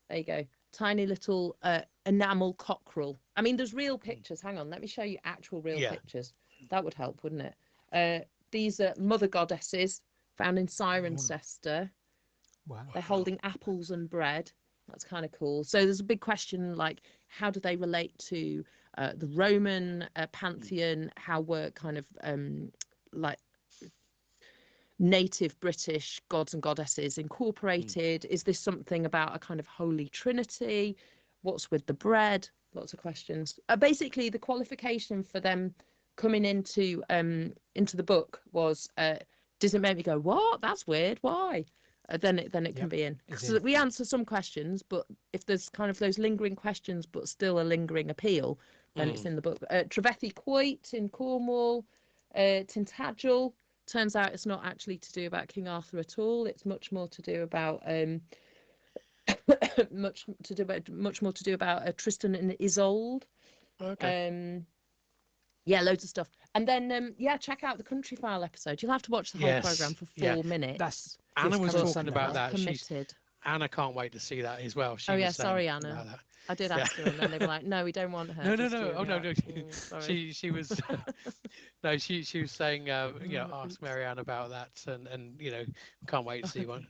there you go, tiny little enamel cockerel. I mean, there's real pictures. Hang on, let me show you actual real pictures. That would help, wouldn't it? These are mother goddesses found in Cirencester. Wow. They're holding apples and bread. That's kind of cool. So there's a big question, like, how do they relate to the Roman pantheon? How were kind of like native British gods and goddesses incorporated? Is this something about a kind of holy trinity? What's with the bread? Lots of questions. Basically, the qualification for them coming into the book was, does it make me go, what? That's weird. Why? Then it can be in. So we answer some questions, but if there's kind of those lingering questions, but still a lingering appeal, then it's in the book. Trevethy Quoit in Cornwall, Tintagel. Turns out it's not actually to do about King Arthur at all. It's much more to do about much more to do about Tristan and Isolde. Okay. Yeah, loads of stuff. And then check out the Countryfile episode. You'll have to watch the whole program for 4 minutes. Anna was coming talking Sunday, about right? that. Committed. Anna can't wait to see that as well. She Oh was yeah, saying sorry, about Anna. that. I did ask her, and then they were like, "No, we don't want her." No. just Oh no. sorry. She was no. She was saying ask Mary-Ann about that, and can't wait to see you on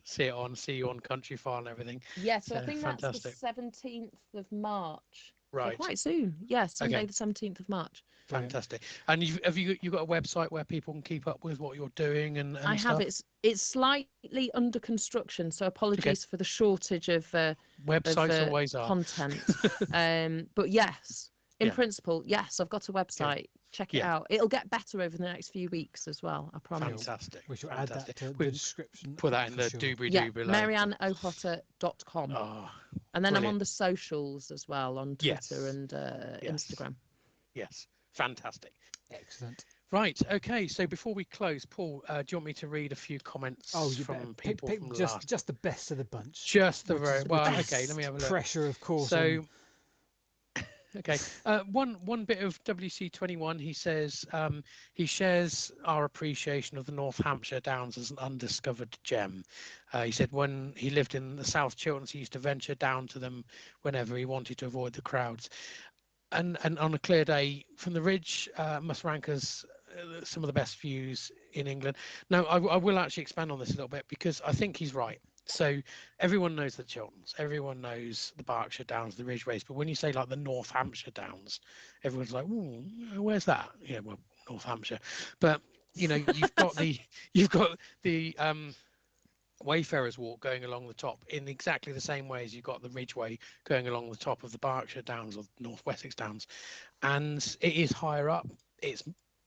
Countryfile and everything. Yeah, so I think fantastic. that's the 17th of March. Right. So quite soon. Yeah, Sunday the 17th of March. Fantastic. And have you got a website where people can keep up with what you're doing and I stuff? have. It's slightly under construction, so apologies for the shortage of websites always are content. But yes, in principle, yes, I've got a website. Check it out. It'll get better over the next few weeks as well, I promise. Fantastic. We should add that to We'll the description. put that in the doobly-doo below. Mary-AnnOchota.com. Oh, and then brilliant. I'm on the socials as well, on Twitter and Instagram. Yes, fantastic. Excellent. Right, okay, so before we close, Paul, do you want me to read a few comments from people pick from just the best of the bunch. Just the very well. Okay, let me have a look. Pressure, of course. So, okay, one bit of WC21. He says he shares our appreciation of the North Hampshire Downs as an undiscovered gem. He said when he lived in the South Chilterns, he used to venture down to them whenever he wanted to avoid the crowds. And on a clear day from the ridge, must rank as some of the best views in England. Now, I will actually expand on this a little bit because I think he's right. So everyone knows the Chilterns, everyone knows the Berkshire Downs, the Ridgeways, but when you say like the North Hampshire Downs, everyone's like, "Ooh, where's that?" Yeah, well, North Hampshire. But you've got the Wayfarers Walk going along the top in exactly the same way as you've got the Ridgeway going along the top of the Berkshire Downs or North Wessex Downs, and it is higher up. It's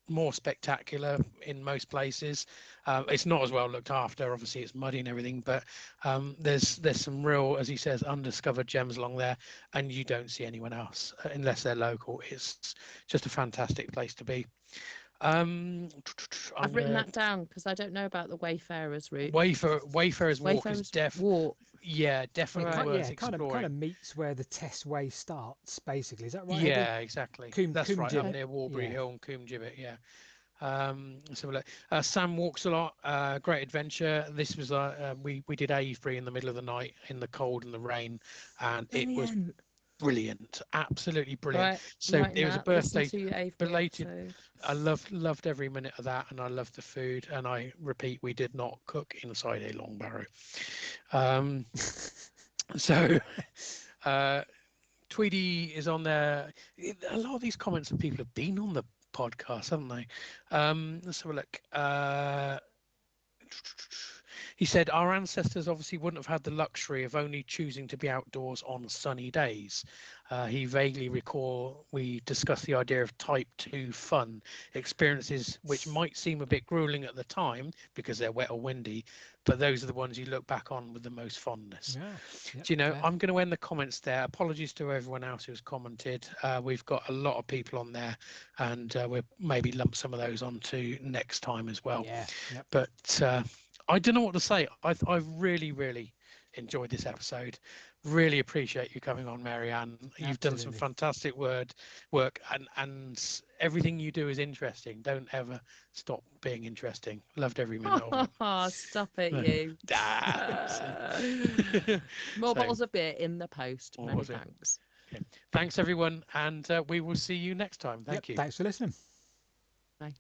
more spectacular in most places. It's not as well looked after. Obviously, it's muddy and everything, but there's some real, as he says, undiscovered gems along there, and you don't see anyone else unless they're local. It's just a fantastic place to be. I've written that down because I don't know about the Wayfarers route. Wayfarers Walk is Walk. Yeah, definitely Right. worth exploring. Kind of meets where the Test Way starts, basically. Is that right? Yeah, exactly. That's right, up Coombe near Walbury yeah. Hill and Coombe Gibbet, yeah. So Sam walks a lot. Great adventure. This was we did Avebury in the middle of the night in the cold and the rain, and it was brilliant, absolutely brilliant. Right, I'm So writing it was a that. Listen birthday to every belated. episode. I loved every minute of that, and I loved the food. And I repeat, we did not cook inside a long barrow. Um, so Tweedy is on there. A lot of these comments and people have been on the podcast, haven't they? Let's have a look. He said, our ancestors obviously wouldn't have had the luxury of only choosing to be outdoors on sunny days. He vaguely recall we discussed the idea of type 2 fun experiences, which might seem a bit grueling at the time because they're wet or windy, but those are the ones you look back on with the most fondness. Yeah. Yep, Do you know, fair. I'm going to end the comments there. Apologies to everyone else who's commented. We've got a lot of people on there, and we'll maybe lump some of those onto next time as well. Yeah. Yep. But I don't know what to say. I've really enjoyed this episode. Really appreciate you coming on, Mary-Ann. You've done some Absolutely. fantastic work, and everything you do is interesting. Don't ever stop being interesting. Loved every minute of it. Oh, stop it, you. More So, bottles of beer in the post. More Many bottles of- thanks. okay. Thanks, everyone, and we will see you next time. Thank Yep, you. thanks for listening. Bye.